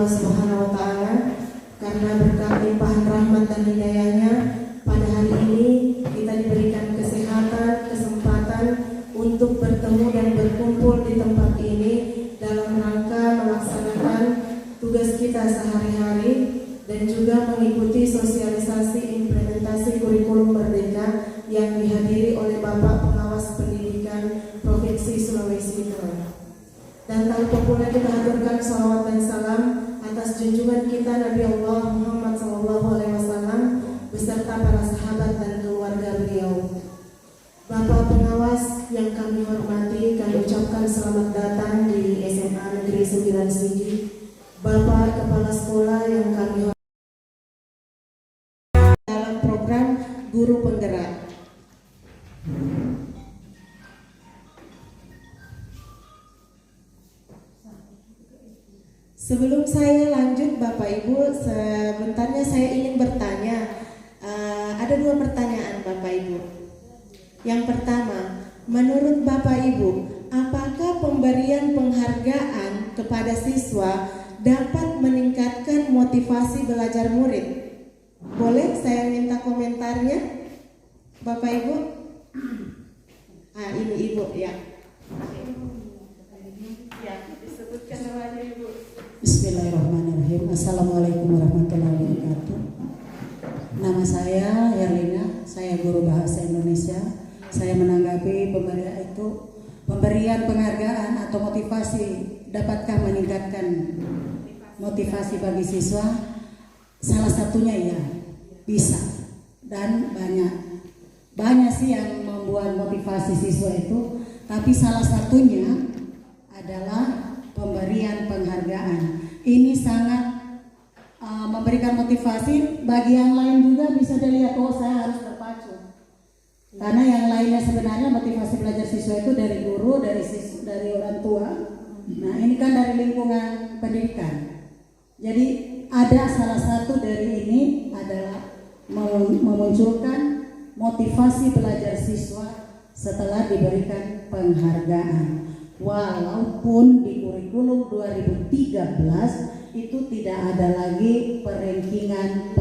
Allah Subhanahu wa Ta'ala, karena berkat limpahan rahmat dan hidayahnya pada hari ini kita diberikan kesehatan, kesempatan untuk bertemu dan berkumpul di tempat ini dalam rangka melaksanakan tugas kita sehari-hari dan juga mengikuti sosialisasi implementasi kurikulum Merdeka yang dihadiri oleh Bapak Pengawas Pendidikan Provinsi Sulawesi Tengah. Dan tanpa pula kita haturkan salawat dan salam atas junjungan kita Nabi Allah Muhammad SAW beserta para sahabat dan keluarga beliau. Bapak Pengawas yang kami hormati, kami ucapkan selamat datang di SMA Negeri 9 Sigi. Bapak Kepala Sekolah yang kami hormati dalam program Guru Penggerak. Sebelum saya lanjut Bapak Ibu, sebentarnya saya ingin bertanya. Ada dua pertanyaan Bapak Ibu. Yang pertama, menurut Bapak Ibu, apakah pemberian penghargaan kepada siswa dapat meningkatkan motivasi belajar murid? Boleh saya minta komentarnya Bapak Ibu? Ini Ibu ya. Ya, disebutkan namanya Ibu. Bismillahirrahmanirrahim. Assalamualaikum warahmatullahi wabarakatuh. Nama saya Herlina, saya guru bahasa Indonesia. Saya menanggapi pemberian penghargaan atau motivasi dapatkah meningkatkan motivasi bagi siswa? Salah satunya ya, bisa. Dan banyak sih yang membuat motivasi siswa itu, tapi salah satunya adalah pemberian penghargaan. Ini sangat memberikan motivasi bagi yang lain juga, bisa dilihat saya harus terpacu. Karena yang lainnya sebenarnya motivasi belajar siswa itu dari guru, dari orang tua. Nah, ini kan dari lingkungan pendidikan. Jadi ada salah satu dari ini adalah memunculkan motivasi belajar siswa setelah diberikan penghargaan. Walaupun di kurikulum 2013 itu tidak ada lagi perankingan.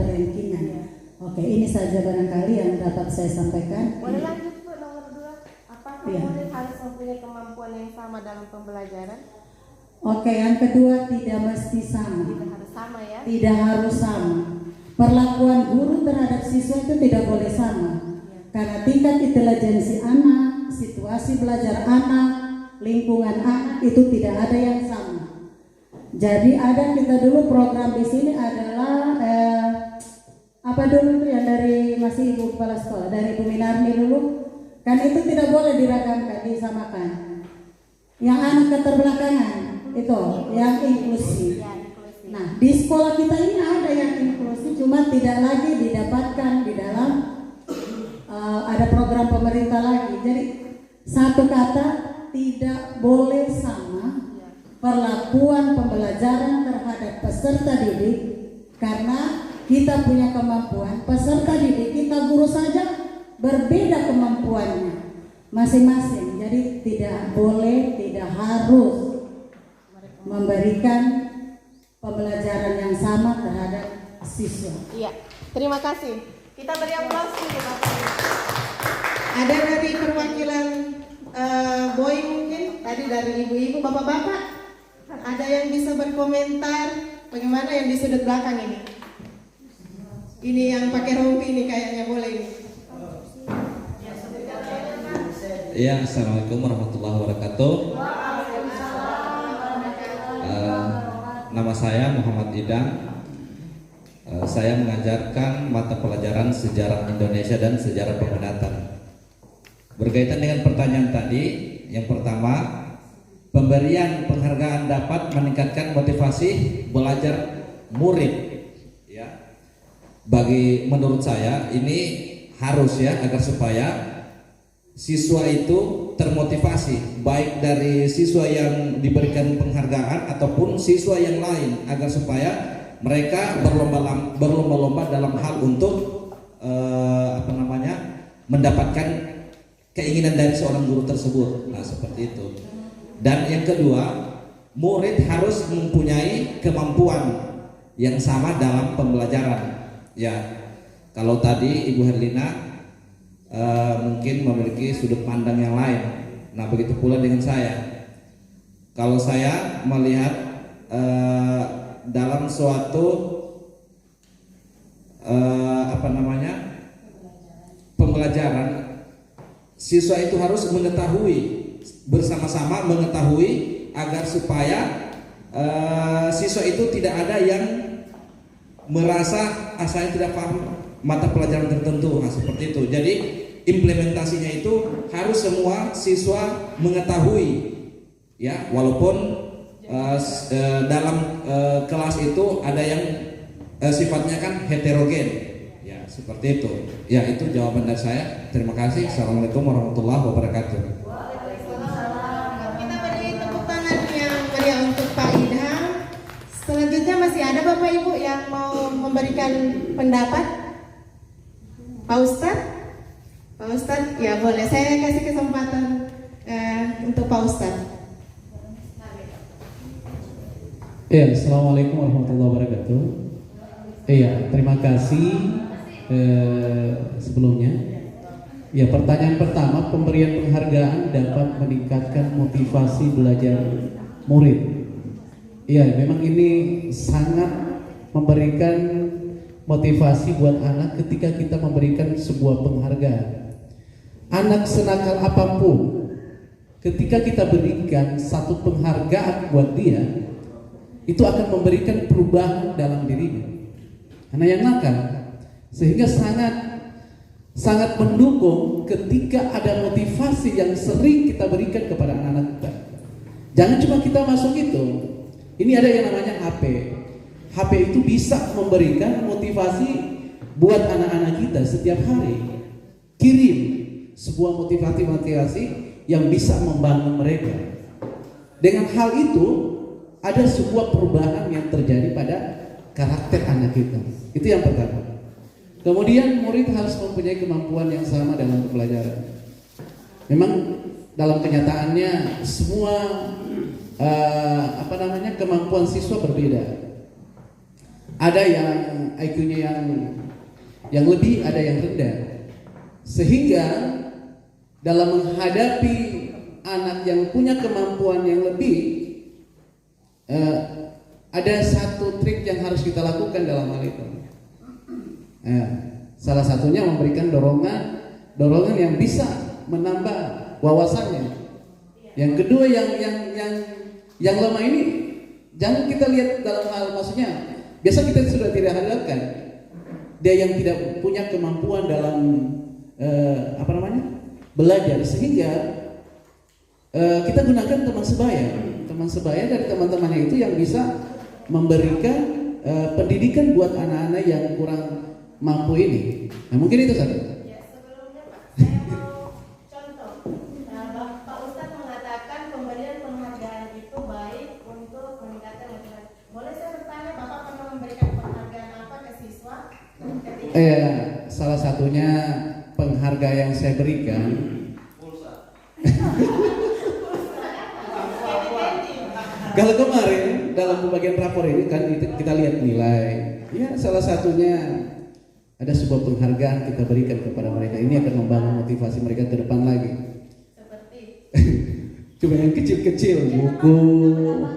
Oke, ini saja barangkali yang dapat saya sampaikan. Boleh lanjut Bu, nomor 2. Apakah murid harus mempunyai kemampuan yang sama dalam pembelajaran? Oke, yang kedua tidak mesti sama. Tidak harus sama ya? Tidak harus sama. Perlakuan guru terhadap siswa itu tidak boleh sama. Karena tingkat intelijensi anak, situasi belajar anak, lingkungan anak itu tidak ada yang sama. Jadi ada kita dulu program di sini adalah apa dulu tuh yang dari masih Ibu Kepala Sekolah, dari Ibu Minarni dulu, kan itu tidak boleh diragamkan, disamakan. Yang anak keterbelakangan itu yang inklusi. Nah, di sekolah kita ini ada yang inklusi, cuma tidak lagi didapatkan di dalam ada program pemerintah lagi. Jadi satu kata, tidak boleh sama perlakuan pembelajaran terhadap peserta didik, karena kita punya kemampuan, peserta didik kita guru saja berbeda kemampuannya masing-masing. Jadi tidak boleh, tidak harus memberikan pembelajaran yang sama terhadap siswa. Iya, terima kasih. Kita beri aplaus dulu Bapak. Ada dari perwakilan Boy mungkin, tadi dari ibu-ibu, bapak-bapak, ada yang bisa berkomentar bagaimana yang di sudut belakang ini? Ini yang pakai rompi ini kayaknya boleh ini. Ya, assalamualaikum warahmatullahi wabarakatuh. Nama saya Muhammad Idang. Saya mengajarkan mata pelajaran sejarah Indonesia dan sejarah peminatan. Berkaitan dengan pertanyaan tadi, yang pertama, pemberian penghargaan dapat meningkatkan motivasi belajar murid. Ya, menurut saya ini harus ya, agar supaya siswa itu termotivasi, baik dari siswa yang diberikan penghargaan ataupun siswa yang lain, agar supaya mereka berlomba-lomba dalam hal untuk mendapatkan keinginan dari seorang guru tersebut. Nah, seperti itu. Dan yang kedua, murid harus mempunyai kemampuan yang sama dalam pembelajaran. Ya, kalau tadi Ibu Herlina mungkin memiliki sudut pandang yang lain. Nah, begitu pula dengan saya. Kalau saya melihat dalam suatu pembelajaran, siswa itu harus mengetahui bersama-sama mengetahui agar supaya siswa itu tidak ada yang merasa saya tidak paham mata pelajaran tertentu. Nah, seperti itu. Jadi implementasinya itu harus semua siswa mengetahui, ya, walaupun dalam kelas itu ada yang sifatnya kan heterogen, ya, seperti itu. Ya, itu jawaban dari saya. Terima kasih. Assalamualaikum warahmatullahi wabarakatuh. Kita beri tepuk tangan yang meriah untuk Pak Idham. Selanjutnya masih ada Bapak Ibu yang mau memberikan pendapat? Pak Ustadz? Pak Ustadz, ya boleh. Saya kasih kesempatan untuk Pak Ustadz. Ya, assalamualaikum warahmatullahi wabarakatuh. Iya, terima kasih sebelumnya. Ya, pertanyaan pertama, pemberian penghargaan dapat meningkatkan motivasi belajar murid. Iya, memang ini sangat memberikan motivasi buat anak ketika kita memberikan sebuah penghargaan. Anak senakal apapun, ketika kita berikan satu penghargaan buat dia, itu akan memberikan perubahan dalam dirinya. Karena yang nakal, sehingga sangat mendukung ketika ada motivasi yang sering kita berikan kepada anak-anak kita. Jangan cuma kita masuk itu. Ini ada yang namanya HP. HP itu bisa memberikan motivasi buat anak-anak kita setiap hari. Kirim sebuah motivasi yang bisa membangun mereka. Dengan hal itu ada sebuah perubahan yang terjadi pada karakter anak kita. Itu yang pertama. Kemudian murid harus mempunyai kemampuan yang sama dalam pembelajaran. Memang dalam kenyataannya semua kemampuan siswa berbeda. Ada yang IQ-nya yang lebih, ada yang rendah. Sehingga dalam menghadapi anak yang punya kemampuan yang lebih, ada satu trik yang harus kita lakukan dalam hal itu. Salah satunya memberikan dorongan yang bisa menambah wawasannya. Yang kedua yang lama ini jangan kita lihat dalam hal, maksudnya biasa kita sudah tidak hadapkan dia yang tidak punya kemampuan dalam belajar, sehingga kita gunakan teman sebaya dari teman-temannya itu yang bisa memberikan pendidikan buat anak-anak yang kurang mampu ini. Nah, mungkin itu satu. Ya, sebelumnya Pak, saya mau contoh. Pak Ustadz mengatakan pemberian penghargaan itu baik untuk meningkatkan motivasi. Boleh saya bertanya, Bapak pernah memberikan penghargaan apa ke siswa? Salah satunya penghargaan yang saya berikan. Kalau kemarin dalam pembagian rapor ini kan kita lihat nilai. Ya, salah satunya ada sebuah penghargaan kita berikan kepada mereka. Ini akan membangun motivasi mereka ke depan lagi. Seperti Cuma yang kecil-kecil, buku,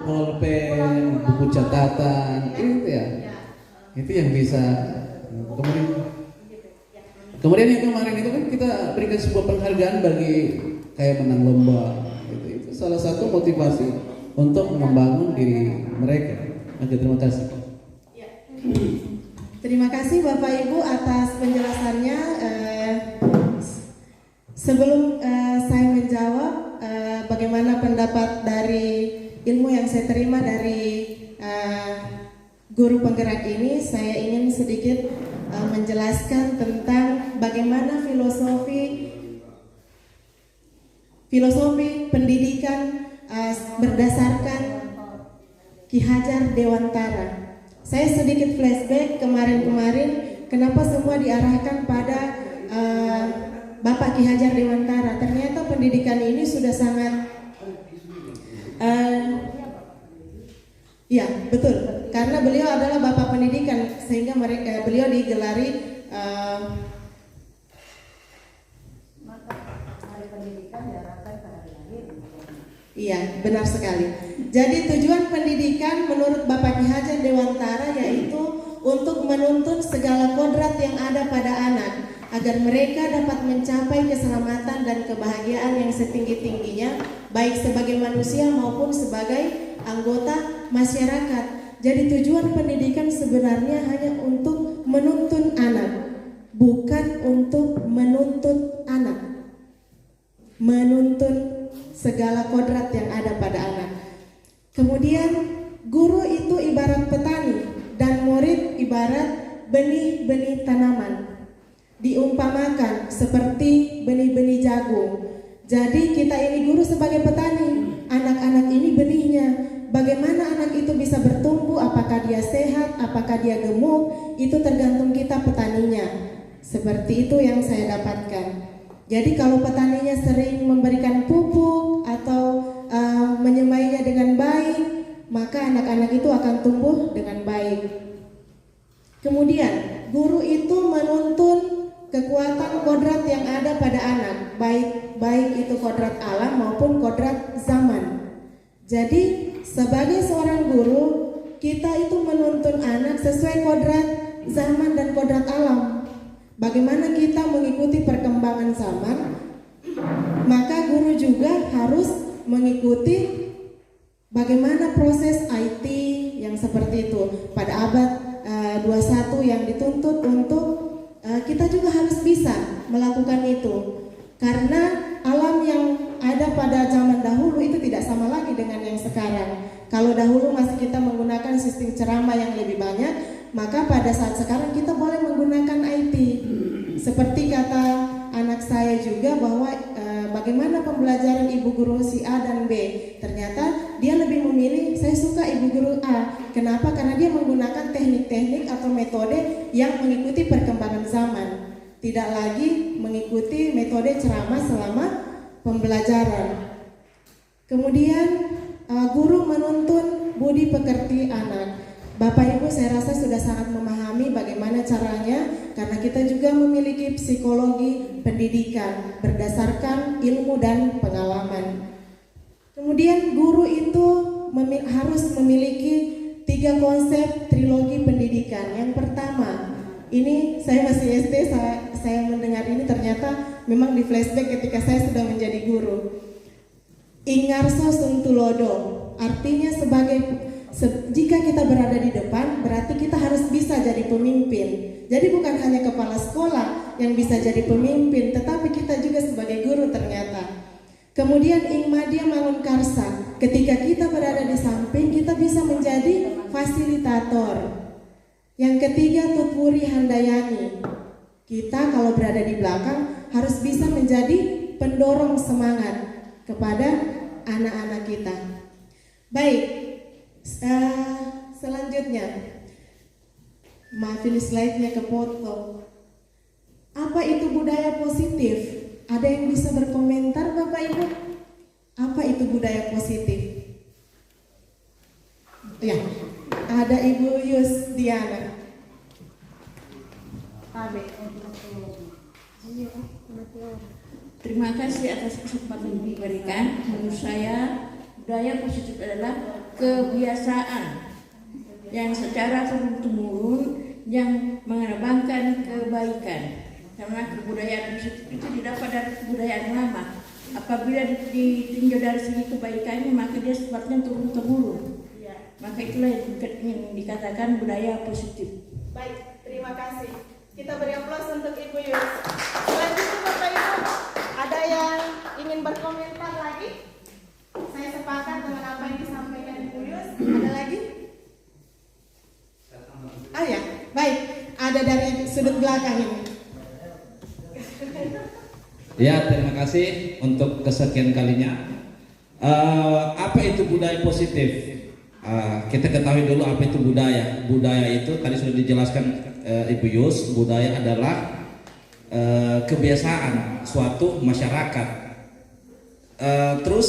pulpen, buku catatan, itu ya. Itu yang bisa. Kemudian yang kemarin itu kan kita berikan sebuah penghargaan bagi kayak menang lomba. Itu salah satu motivasi untuk membangun diri mereka. Oke, terima kasih. Terima kasih Bapak Ibu atas penjelasannya. Sebelum saya menjawab bagaimana pendapat dari ilmu yang saya terima dari guru penggerak ini, saya ingin sedikit menjelaskan tentang bagaimana filosofi pendidikan berdasarkan Ki Hajar Dewantara. Saya sedikit flashback kemarin-kemarin, kenapa semua diarahkan pada Bapak Ki Hajar Dewantara. Ternyata pendidikan ini sudah sangat Iya, betul. Karena beliau adalah Bapak Pendidikan, sehingga beliau digelari iya, benar sekali. Jadi tujuan pendidikan menurut Bapak Ki Hajar Dewantara yaitu untuk menuntun segala kodrat yang ada pada anak agar mereka dapat mencapai keselamatan dan kebahagiaan yang setinggi-tingginya baik sebagai manusia maupun sebagai anggota masyarakat. Jadi tujuan pendidikan sebenarnya hanya untuk menuntun anak, bukan untuk menuntut anak. Menuntun segala kodrat yang ada pada anak. Kemudian guru itu ibarat petani dan murid ibarat benih-benih tanaman. Diumpamakan seperti benih-benih jagung. Jadi kita ini guru sebagai petani, anak-anak ini benihnya. Bagaimana anak itu bisa bertumbuh, apakah dia sehat, apakah dia gemuk, itu tergantung kita petaninya. Seperti itu yang saya dapatkan. Jadi kalau petaninya sering memberikan pupuk atau menyemainya dengan baik, maka anak-anak itu akan tumbuh dengan baik. Kemudian guru itu menuntun kekuatan kodrat yang ada pada anak, baik itu kodrat alam maupun kodrat zaman. Jadi sebagai seorang guru, kita itu menuntun anak sesuai kodrat zaman dan kodrat alam. Bagaimana kita mengikuti perkembangan zaman, maka guru juga harus mengikuti bagaimana proses IT yang seperti itu pada abad 21 yang dituntut untuk kita juga harus bisa melakukan itu. Karena alam yang ada pada zaman dahulu itu tidak sama lagi dengan yang sekarang. Kalau dahulu masih kita menggunakan sistem ceramah yang lebih banyak, maka pada saat sekarang kita boleh menggunakan IT. Seperti kata anak saya juga bahwa bagaimana pembelajaran ibu guru si A dan B. Ternyata dia lebih memilih, saya suka ibu guru A. Kenapa? Karena dia menggunakan teknik-teknik atau metode yang mengikuti perkembangan zaman. Tidak lagi mengikuti metode ceramah selama pembelajaran. Kemudian guru menuntun budi pekerti anak. Bapak Ibu saya rasa sudah sangat memahami bagaimana caranya, karena kita juga memiliki psikologi pendidikan berdasarkan ilmu dan pengalaman. Kemudian guru itu harus memiliki 3 konsep trilogi pendidikan. Yang pertama, ini saya masih SD, saya mendengar ini ternyata memang di flashback ketika saya sudah menjadi guru. Ingarso Suntulodo, artinya jika kita berada di depan, berarti kita harus bisa jadi pemimpin. Jadi bukan hanya kepala sekolah yang bisa jadi pemimpin, tetapi kita juga sebagai guru ternyata. Kemudian Ingmadia Mangunkarsa, ketika kita berada di samping, kita bisa menjadi fasilitator. Yang ketiga Tutwuri Handayani, kita kalau berada di belakang harus bisa menjadi pendorong semangat kepada anak-anak kita. Baik. Selanjutnya, maafin slide-nya kepotong. Apa itu budaya positif? Ada yang bisa berkomentar Bapak Ibu? Apa itu budaya positif? Ya, ada Ibu Yus Diana. Terima kasih atas kesempatan yang diberikan. Menurut saya budaya positif adalah kebiasaan yang secara turun-temurun yang mengedepankan kebaikan. Karena kebudayaan positif itu didapat dari kebudayaan lama. Apabila ditinjau dari segi kebaikannya, maka dia sifatnya turun-temurun. Maka itulah yang ingin dikatakan budaya positif. Baik, terima kasih. Kita beri aplaus untuk Ibu Yus. Selanjutnya Bapak Ibu, ada yang ingin berkomentar lagi? Saya sepakat dengan apa yang disampaikan Ibu Yus. Ada lagi? Oh ya, baik. Ada dari sudut belakang ini. Ya, terima kasih untuk kesekian kalinya. Apa itu budaya positif? Kita ketahui dulu apa itu budaya. Budaya itu tadi sudah dijelaskan Ibu Yus. Budaya adalah kebiasaan suatu masyarakat. Terus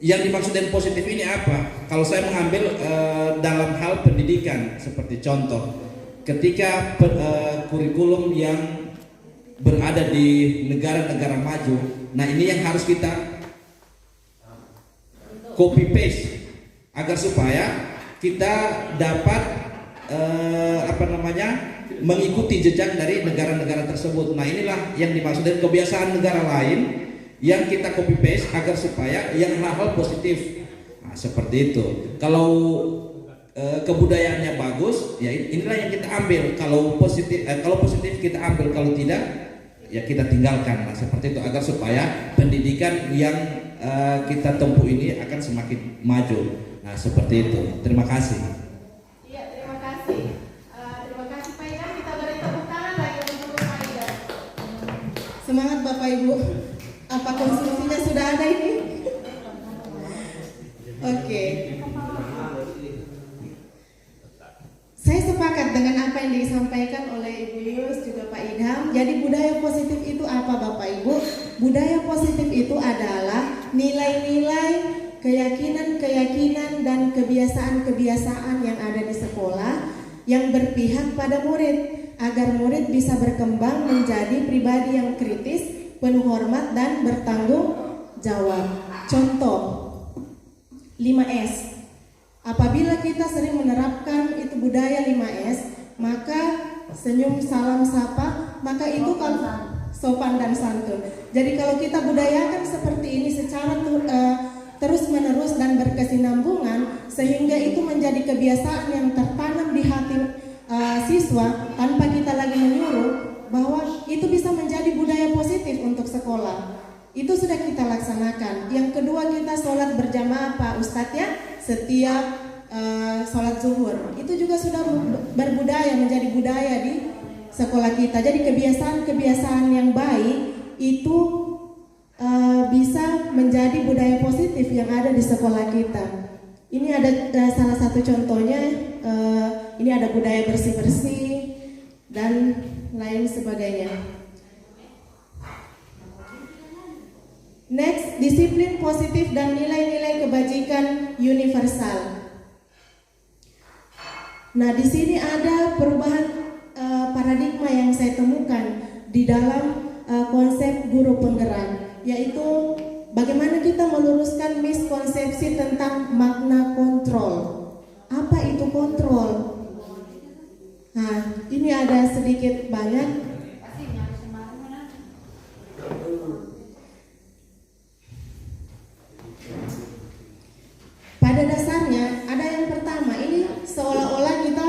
Yang dimaksud dengan positif ini apa? Kalau saya mengambil dalam hal pendidikan, seperti contoh, ketika kurikulum yang berada di negara-negara maju, nah ini yang harus kita copy paste agar supaya kita dapat mengikuti jejak dari negara-negara tersebut. Nah inilah yang dimaksud dengan kebiasaan negara lain yang kita copy paste agar supaya yang hal-hal positif. Nah, seperti itu. Kalau kebudayaannya bagus, ya inilah yang kita ambil. Kalau positif kita ambil, kalau tidak ya kita tinggalkan. Nah, seperti itu agar supaya pendidikan yang kita tempuh ini akan semakin maju. Nah, seperti itu. Terima kasih. Iya, terima kasih. Terima kasih Pak Idham. Kita beri tepuk tangan lagi untuk Pak Idham. Semangat Bapak Ibu. Apa konstruksinya sudah ada ini? Oke. Saya sepakat dengan apa yang disampaikan oleh Ibu Yus juga Pak Idham. Jadi budaya positif itu apa Bapak Ibu? Budaya positif itu adalah nilai-nilai, keyakinan-keyakinan dan kebiasaan-kebiasaan yang ada di sekolah yang berpihak pada murid agar murid bisa berkembang menjadi pribadi yang kritis, penuh hormat dan bertanggung jawab. Contoh 5S. Apabila kita sering menerapkan itu budaya 5S, maka senyum, salam, sapa, maka itu kan sopan dan santun. Jadi kalau kita budayakan seperti ini secara terus menerus dan berkesinambungan, sehingga itu menjadi kebiasaan yang tertanam di hati siswa tanpa kita lagi menyuruh, bahwa itu bisa menjadi budaya positif untuk sekolah. Itu sudah kita laksanakan. Yang kedua, kita sholat berjamaah Pak Ustadz ya, setiap sholat zuhur. Itu juga sudah berbudaya, menjadi budaya di sekolah kita. Jadi kebiasaan-kebiasaan yang baik itu bisa menjadi budaya positif yang ada di sekolah kita. Ini ada salah satu contohnya, ini ada budaya bersih-bersih dan lain sebagainya. Next, disiplin positif dan nilai-nilai kebajikan universal. Nah, di sini ada perubahan paradigma yang saya temukan di dalam konsep guru penggerak, yaitu bagaimana kita meluruskan miskonsepsi tentang makna kontrol. Apa itu kontrol? Nah, ini ada sedikit banyak. Pada dasarnya ada yang pertama, ini seolah-olah kita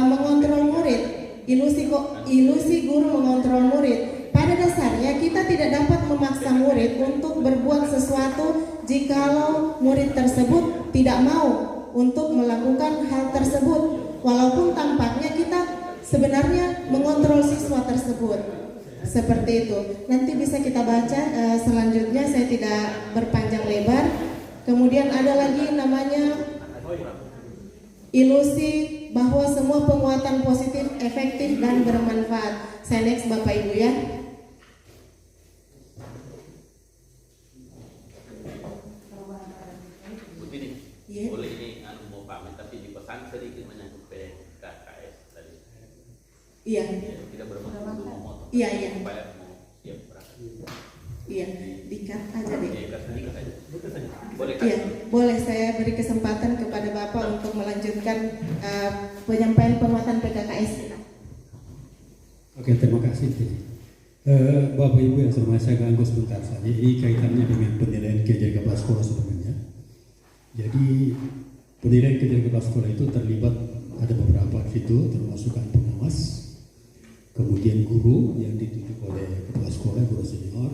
mengontrol murid, ilusi guru mengontrol murid. Pada dasarnya kita tidak dapat memaksa murid untuk berbuat sesuatu jikalau murid tersebut tidak mau untuk melakukan hal tersebut, walaupun tampaknya kita sebenarnya mengontrol siswa tersebut. Seperti itu. Nanti bisa kita baca selanjutnya, saya tidak berpanjang lebar. Kemudian ada lagi namanya ilusi bahwa semua penguatan positif efektif dan bermanfaat. Saya next Bapak Ibu ya. Begini, Yeah. boleh ini mau pamit tapi dipesan sedikit menyangkut PKKS tadi. Iya. Tidak bermaksud untuk memotong. Iya, iya. Supaya mau siap berangkat. Iya, di-cut aja deh. Oke, sedikit saja. Boleh kan? Iya, boleh saya beri kesempatan kepada Bapak untuk melanjutkan penyampaian penguatan PKKS. Oke, terima kasih. Bapak Ibu yang saya ganggu sebentar saja. Ini kaitannya dengan penilaian kinerja kepala sekolah sebenarnya. Jadi penilaian kinerja kepala sekolah itu terlibat ada beberapa fitur, termasuk pengawas, kemudian guru yang ditunjuk oleh kepala sekolah, guru senior,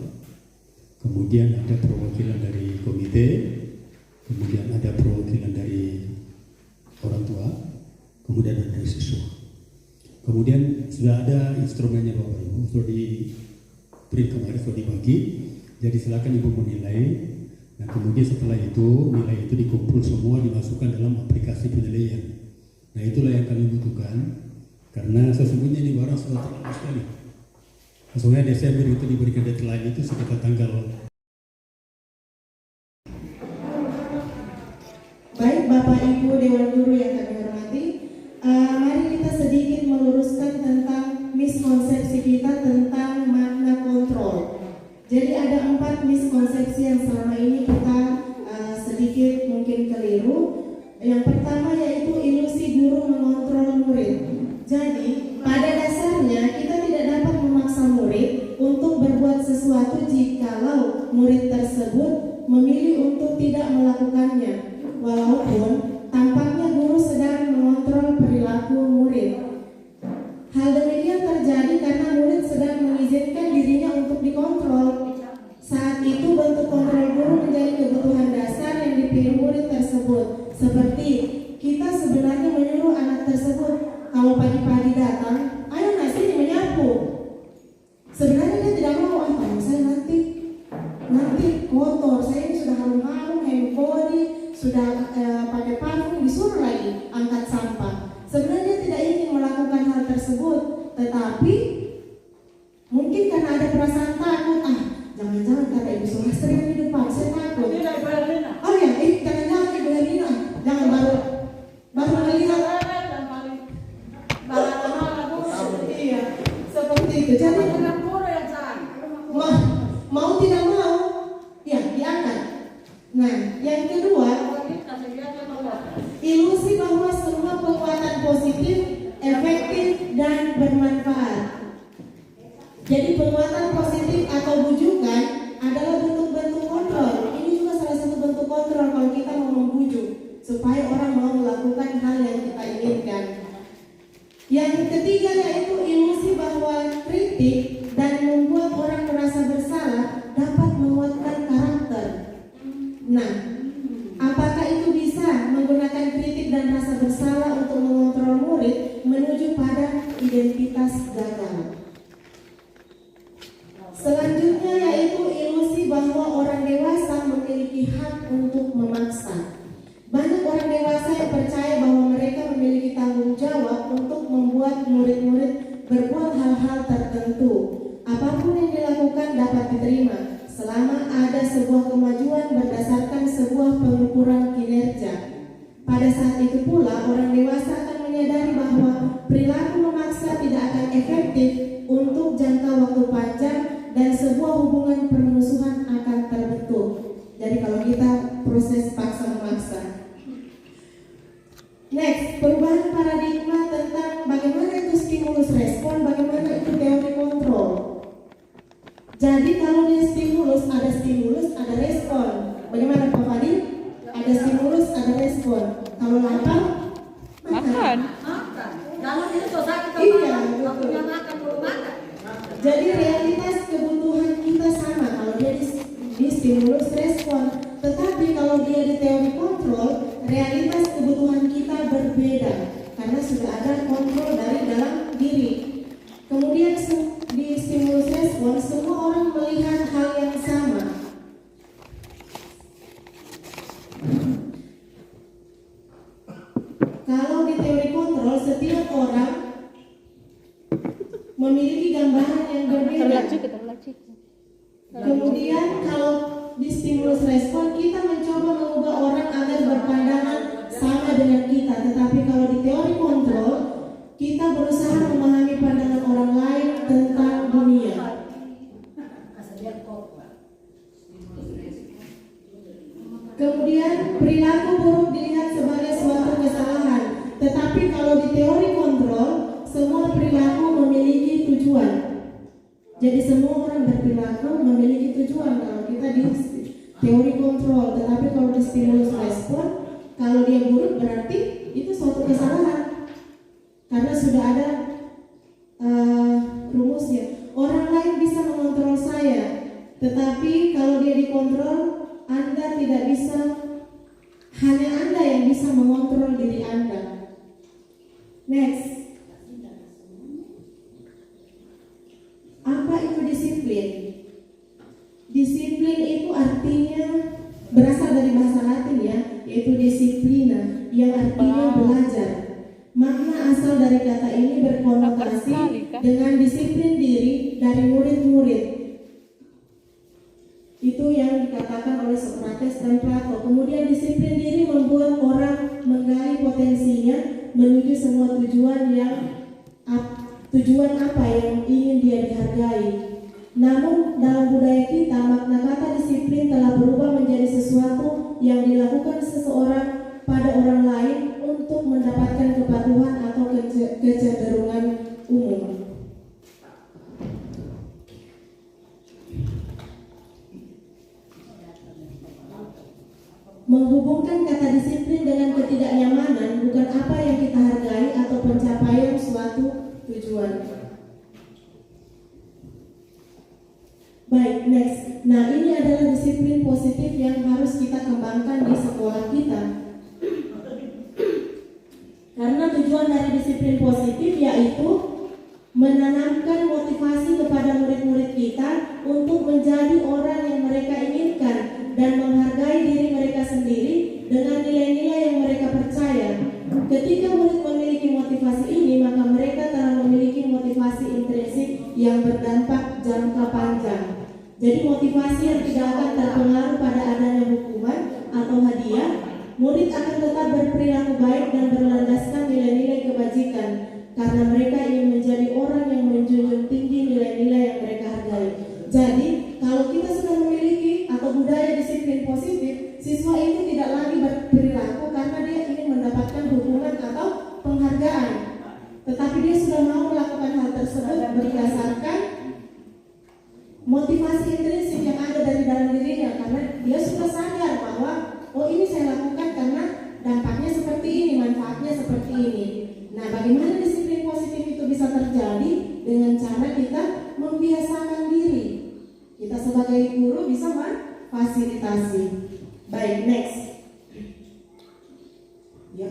kemudian ada perwakilan dari komite, kemudian ada perwakilan dari orang tua, kemudian ada dari siswa. Kemudian sudah ada instrumennya Bapak Ibu, sudah diberi kemarin, sudah dibagi. Jadi silakan Ibu menilai. Nah kemudian setelah itu nilai itu dikumpul semua, dimasukkan dalam aplikasi penilaian. Nah itulah yang kami butuhkan, karena sesungguhnya ini barang sudah terlalu sekali. Sesungguhnya Desember itu diberikan deadline itu sekitar tanggal Baik Bapak Ibu Dewan Guru yang kami hormati, mari kita sedikit meluruskan tentang miskonsepsi kita tentang makna kontrol. Jadi ada 4 miskonsepsi yang selama ini kita sedikit mungkin keliru. Yang pertama yaitu ilusi guru mengontrol murid. Jadi pada dasarnya kita tidak dapat memaksa murid untuk berbuat sesuatu jikalau murid tersebut memilih untuk tidak melakukannya. Walaupun tampaknya guru sedang mengontrol perilaku murid. Hal demikian terjadi karena murid sedang mengizinkan dirinya untuk dikontrol. Saat itu bentuk kontrol guru menjadi kebutuhan dasar yang dipilih murid tersebut. Seperti kita sebenarnya menyuruh anak tersebut kalau pagi-pagi datang, ayo nasi menyapu. Sebenarnya dia tidak mau, saya nanti kotor, saya ini sudah harum-harum, hand body, sudah pakai parfum, disuruh lagi angkat sampah. Sebenarnya tidak ingin melakukan hal tersebut, tetapi mungkin karena ada perasaan takut, jangan-jangan kata Ibu Sulastri di depan, saya takut. Oh ya, jangan-jangan Ibu Herlina, jangan baru melihat. Iya, seperti itu. Jadi mau tidak mau, ya diangkat. Nah, yang kedua, ilusi bahwa semua penguatan positif, efektif, dan bermanfaat. Jadi penguatan positif atau bujukan adalah bentuk-bentuk kontrol. Ini juga salah satu bentuk kontrol kalau kita mau membujuk supaya orang mau melakukan hal yang kita inginkan. Yang ketiga yaitu ilusi bahwa kritik dan membuat orang merasa bersalah dapat menguatkan karakter. Nah, apakah itu bisa menggunakan kritik dan rasa bersalah untuk mengontrol murid menuju pada identitas gagal? Selanjutnya yaitu ilusi bahwa orang dewasa memiliki hak untuk memaksa. Banyak orang dewasa yang percaya bahwa mereka memiliki tanggung jawab untuk membuat murid-murid berbuat hal-hal tertentu. Apapun yang dilakukan dapat diterima selama ada sebuah kemajuan berdasarkan sebuah pengukuran kinerja. Pada saat itu pula orang dewasa akan menyadari bahwa perilaku memaksa tidak akan efektif untuk jangka waktu panjang dan sebuah hubungan permusuhan akan terbentuk. Jadi kalau kita proses paksa memaksa. Next, perubahan paradigma tentang bagaimana itu stimulus respon, bagaimana itu teori kontrol. Jadi kalau dia stimulus, ada respon. Bagaimana Pak Fadil? Ada stimulus, ada respon. Kalau lapar, makan. Iya, betul. Jadi realitas kebutuhan kita sama kalau dia di stimulus respon. Tetapi kalau dia di teori kontrol, realitas kebutuhan kita berbeda karena sudah ada kontrol dari dalam diri. Kemudian di stimulus respon semua orang melihat hal yang sama. Kalau di teori kontrol setiap orang memiliki gambaran yang berbeda. Kemudian kalau di stimulus respon kita mencoba mengubah orang agar berpandangan sama dengan kita. Tetapi kalau di teori kontrol kita berusaha memahami pandangan orang lain tentang dunia. Kemudian perilaku buruk dilihat sebagai suatu kesalahan. Tetapi kalau di teori kontrol semua perilaku memiliki tujuan. Jadi semua orang berperilaku memiliki tujuan kalau kita di teori kontrol. Tetapi kalau di stimulus respon, kalau dia buruk berarti itu suatu kesalahan. Karena sudah ada rumusnya. Orang lain bisa mengontrol saya, tetapi kalau dia dikontrol, Anda tidak bisa. Hanya Anda yang bisa mengontrol diri Anda. Next. Apa itu disiplin? Disiplin itu artinya berasal dari bahasa Latin ya, yaitu disiplina, yang artinya belajar. Makna asal dari kata ini berkonotasi dengan disiplin diri dari murid-murid. Itu yang dikatakan oleh Sokrates dan Plato. Kemudian disiplin diri membuat orang menuju semua tujuan apa yang ingin dia dihargai. Namun dalam budaya kita, makna kata disiplin telah berubah menjadi sesuatu yang dilakukan seseorang pada orang lain untuk mendapatkan kepatuhan atau kecenderungan umum. Menghubungkan kata disiplin dengan ketidaknyamanan bukan apa yang kita hargai atau pencapaian suatu tujuan. Baik, next. Nah, ini adalah disiplin positif yang harus kita kembangkan di sekolah kita. Karena tujuan dari disiplin positif yaitu menanamkan motivasi kepada murid-murid kita untuk menjadi orang yang mereka inginkan dan menghargai diri mereka sendiri dengan nilai-nilai yang mereka percaya. Ketika murid memiliki motivasi ini, maka mereka telah memiliki motivasi intrinsik yang berdampak jangka panjang. Jadi motivasi yang tidak akan terpengaruh pada adanya hukuman atau hadiah. Murid akan tetap berperilaku baik dan berlandaskan nilai-nilai kebajikan karena mereka ingin menjadi orang yang menjunjung tinggi nilai-nilai yang mereka hargai. Jadi, kalau kita sudah memiliki atau budaya disiplin positif, siswa itu tidak lagi berperilaku karena dia ingin mendapatkan hukuman atau penghargaan. Tetapi dia sudah mau melakukan hal tersebut berdasarkan motivasi intrinsik yang ada dari dalam dirinya, karena dia sudah sadar bahwa oh ini saya lakukan karena dampaknya seperti ini, manfaatnya seperti ini. Nah, bagaimana disiplin positif itu bisa terjadi? Dengan cara kita membiasakan diri. Kita sebagai guru bisa memfasilitasi. Baik, next. Ya.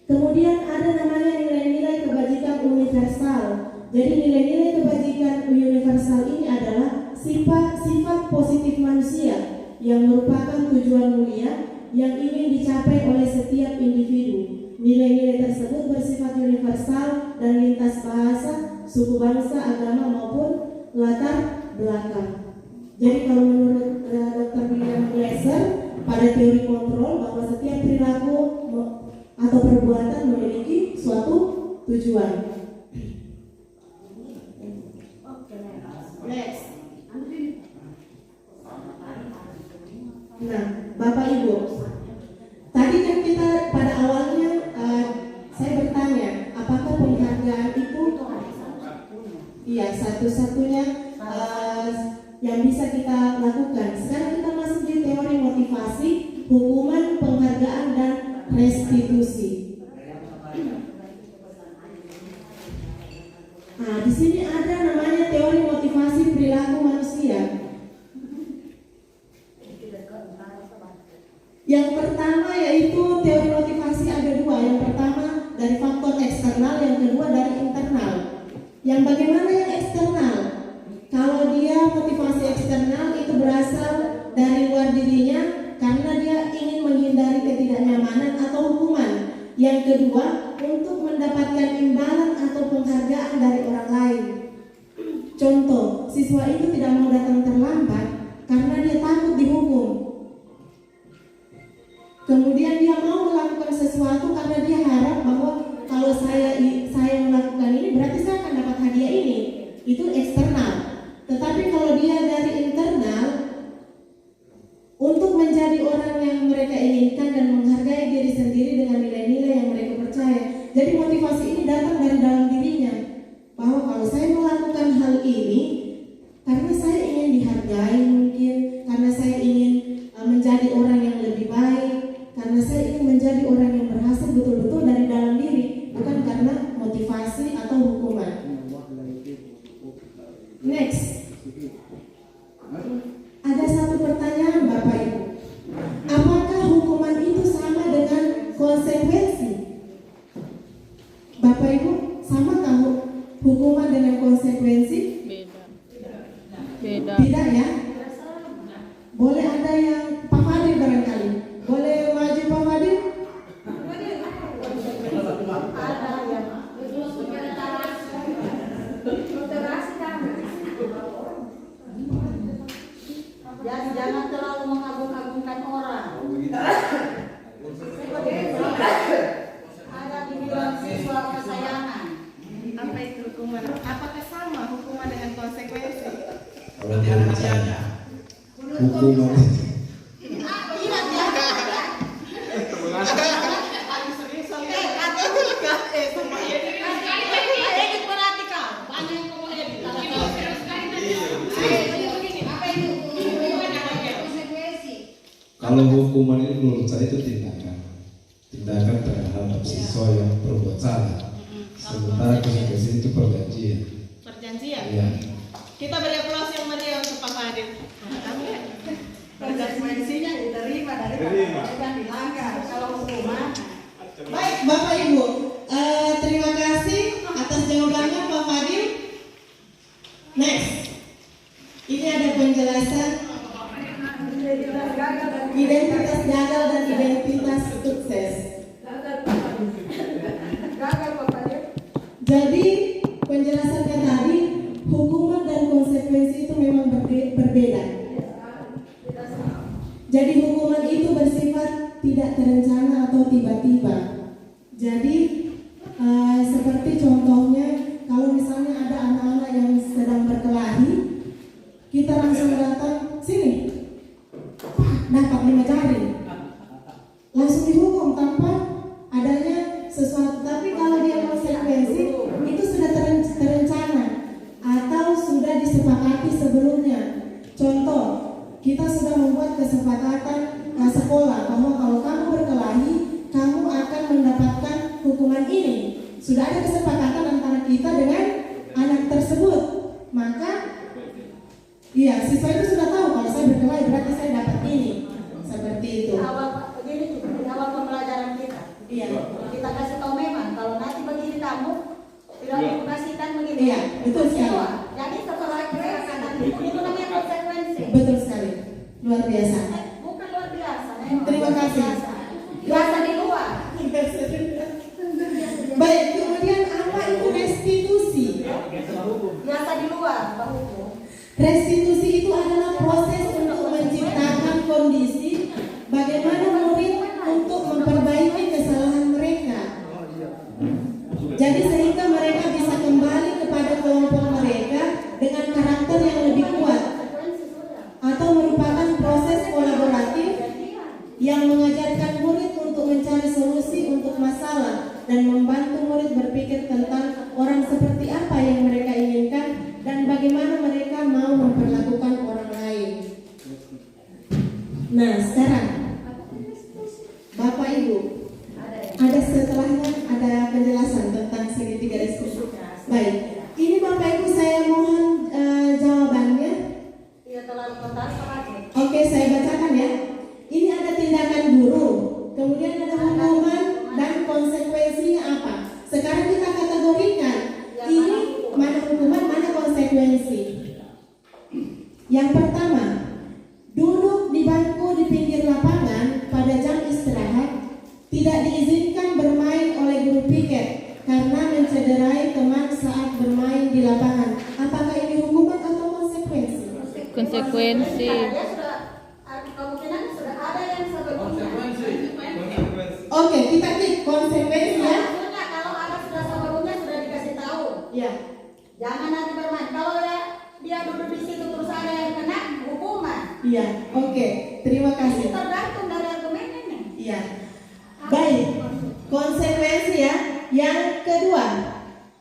Kemudian ada namanya nilai-nilai kebajikan universal. Jadi nilai-nilai kebajikan universal ini adalah sifat positif manusia yang merupakan tujuan mulia yang ingin dicapai oleh setiap individu. Nilai-nilai tersebut bersifat universal dan lintas bahasa, suku bangsa, agama maupun latar belakang. Jadi kalau menurut Dr. William Glasser pada teori kontrol bahwa setiap perilaku atau perbuatan memiliki suatu tujuan. Next. Nah, Bapak Ibu, tadi kan kita pada awalnya saya bertanya, apakah penghargaan itu satu-satunya yang bisa kita lakukan. Sekarang kita masuk di teori motivasi, hukuman, penghargaan, dan restitusi. Nah, di sini ada namanya teori motivasi perilaku manusia. Yang pertama yaitu teori motivasi ada dua. Yang pertama dari faktor eksternal, yang kedua dari internal. Yang bagaimana yang eksternal? Kalau dia motivasi eksternal itu berasal dari luar dirinya karena dia ingin menghindari ketidaknyamanan atau hukuman. Yang kedua, untuk mendapatkan imbalan atau penghargaan dari orang lain. Contoh, siswa itu tidak mau datang terlambat karena dia takut dihukum. Kemudian dia mau melakukan sesuatu karena dia harap bahwa kalau saya melakukan ini berarti saya akan dapat hadiah ini. Itu eksternal. Tetapi kalau dia dari internal, untuk menjadi orang yang mereka inginkan dan menghargai diri sendiri dengan nilai-nilai yang mereka percaya. Jadi motivasi ini datang dari dalam dirinya, bahwa kalau saya melakukan hal ini karena saya ingin dihargai, mungkin karena saya ingin menjadi orang yang lebih baik, karena saya ingin menjadi orang yang berhasil betul-betul dari dalam diri, bukan karena motivasi atau hukuman. Next. Ada satu pertanyaan Bapak Ibu. Apakah hukuman itu sama dengan konsekuensi? Bapak Ibu, samakah hukuman dengan konsekuensi? Beda. Tidak ya? Boleh ada yang Pak Fadil barangkali. Boleh maju Pak Fadil? Jangan terlalu mengagung-agungkan orang. hukuman. Kalau hukuman ini menurut saya itu tindakan terhadap siswa yang berbuat salah. Sementara konsekuensi itu perjanjian. Perjanjian. Iya. Kita beri aplaus yang meriah untuk Pak Fadil. Konsekuensinya diterima daripada dilanggar kalau hukuman. Baik, Bapak Ibu, terima kasih atas jawabannya Pak Fadil. Next, ini ada penjelasan identitas gagal dan identitas sukses. Jadi penjelasannya tadi, hukuman dan konsekuensi itu memang berbeda. Jadi hukuman itu bersifat tidak terencana atau tiba-tiba. Jadi seperti contohnya, kalau misalnya ada anak-anak yang sedang berkelahi, kita langsung datang, sini, dapat 5 jari, langsung dihukum tanpa adanya sesuatu. Tapi kalau dia konsekuensi, itu sudah terencana atau sudah disepakati sebelumnya. Contoh, kita sudah membuat kesepakatan sekolah bahwa kalau kamu berkelahi, kamu akan mendapatkan hukuman ini. Sudah ada kesepakatan antara kita dengan anak tersebut. Maka, iya, siswa itu sudah tahu kalau saya berkelahi berarti saya dapat ini. Seperti itu. Begini juga di awal pembelajaran kita. Iya. Kita kasih tahu memang kalau nanti begini kamu tidak mengaplikasikan begini. Iya, betul sekali. Jadi setelah kesepakatan itu namanya konsekuensi. Betul sekali. Luar biasa. Bukan luar biasa. Memang. Terima kasih. Biasa di luar. Baik, kemudian apa itu restitusi? Biasa di luar, Pak Hukum. Restitusi itu adalah proses untuk menciptakan kondisi bagaimana murid untuk memperbaiki kesalahan mereka. Jadi sehingga mereka bisa kembali kepada kelompok mereka dengan karakter yang lebih kuat, atau merupakan proses kolaboratif yang mengajarkan murid untuk mencari solusi untuk masalah dan membantu murid berpikir tentang orang seperti apa yang mereka inginkan dan bagaimana mereka mau memperlakukan orang lain. Nah, sekarang Bapak Ibu, ada setelahnya ada penjelasan tentang segitiga restitusi. Baik, ini Bapak Ibu saya mohon jawabannya. Tidak terlalu kontras lagi. Oke, saya bacakan ya. Ini ada tindakan guru, kemudian ada hukuman dan konsekuensinya apa. Sekarang kita kategorikan. Ini mana hukuman, mana konsekuensi. Yang pertama, duduk di bangku di pinggir lapangan pada jam istirahat, tidak diizinkan bermain oleh guru piket karena mencederai teman saat bermain di lapangan. Apakah ini hukuman atau konsekuensi? Konsekuensi. Dia sudah kemungkinan sudah ada yang sebelumnya. Oke, kita klik konsekuensi ya. Maksudnya kalau ada sudah sebelumnya sudah dikasih tahu. Ya. Jangan nanti bermain. Kalau dia duduk di situ terus ada yang kena hukuman. Iya, oke. Terima kasih. Ini tergantung dari argumen ini. Iya. Baik. Konsekuensi ya. Yang kedua,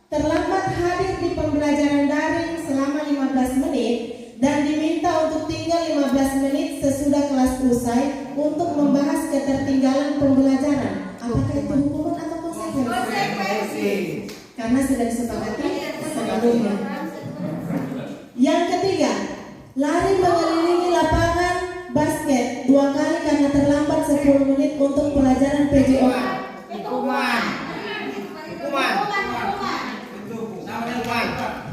terlambat hadir di pembelajaran daring selama 15 menit dan diminta untuk tinggal 15 menit sesudah kelas usai untuk membahas ketertinggalan pembelajaran. Apakah itu hukuman atau konsekuensi? Konsekuensi. Karena sudah disepakati sebelumnya. Yang ketiga, lari mengelilingi lapangan basket 2 kali karena terlambat 10 menit untuk pelajaran PJOK. Itu hukuman. Hukuman.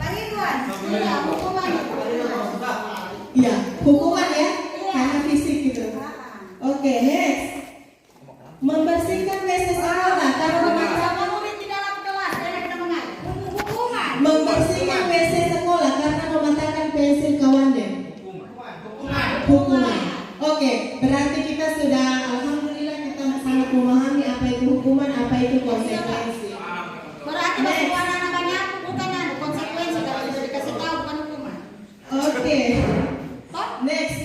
Tadi Tuan. Iya, hukuman. Iya, hukuman ya, karena fisik gitu. Oke, next. Membersihkan WC sekolah karena Sama murid di dalam kelas, saya kena mengajar. Hukuman. membersihkan WC sekolah karena mematahkan pensil kawannya. Hukuman. Oke, berarti kita sudah alhamdulillah kita sangat memahami apa itu hukuman, apa itu konsekuensi. Berarti semua anak banyak bukan ada konsekuensi kalau sudah dikasih tahu bukan hukuman. Oke. Next.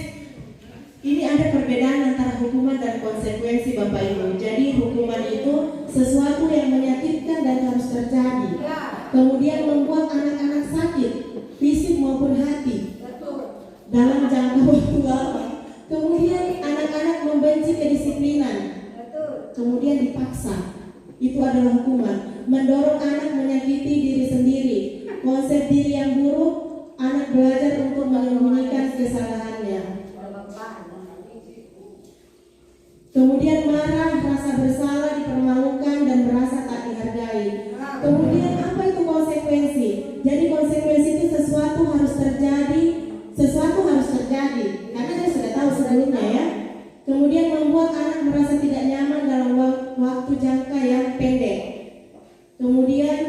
kemudian dipaksa, itu adalah hukuman. Mendorong anak menyakiti diri sendiri, konsep diri yang buruk, anak belajar untuk menyembunyikan kesalahannya. Kemudian marah, rasa bersalah, dipermalukan, dan merasa tak dihargai. Kemudian apa itu konsekuensi? Jadi konsekuensi itu sesuatu harus terjadi, karena dia sudah tahu sebelumnya ya. Kemudian membuat anak merasa tidak nyaman dalam waktu jangka yang pendek. Kemudian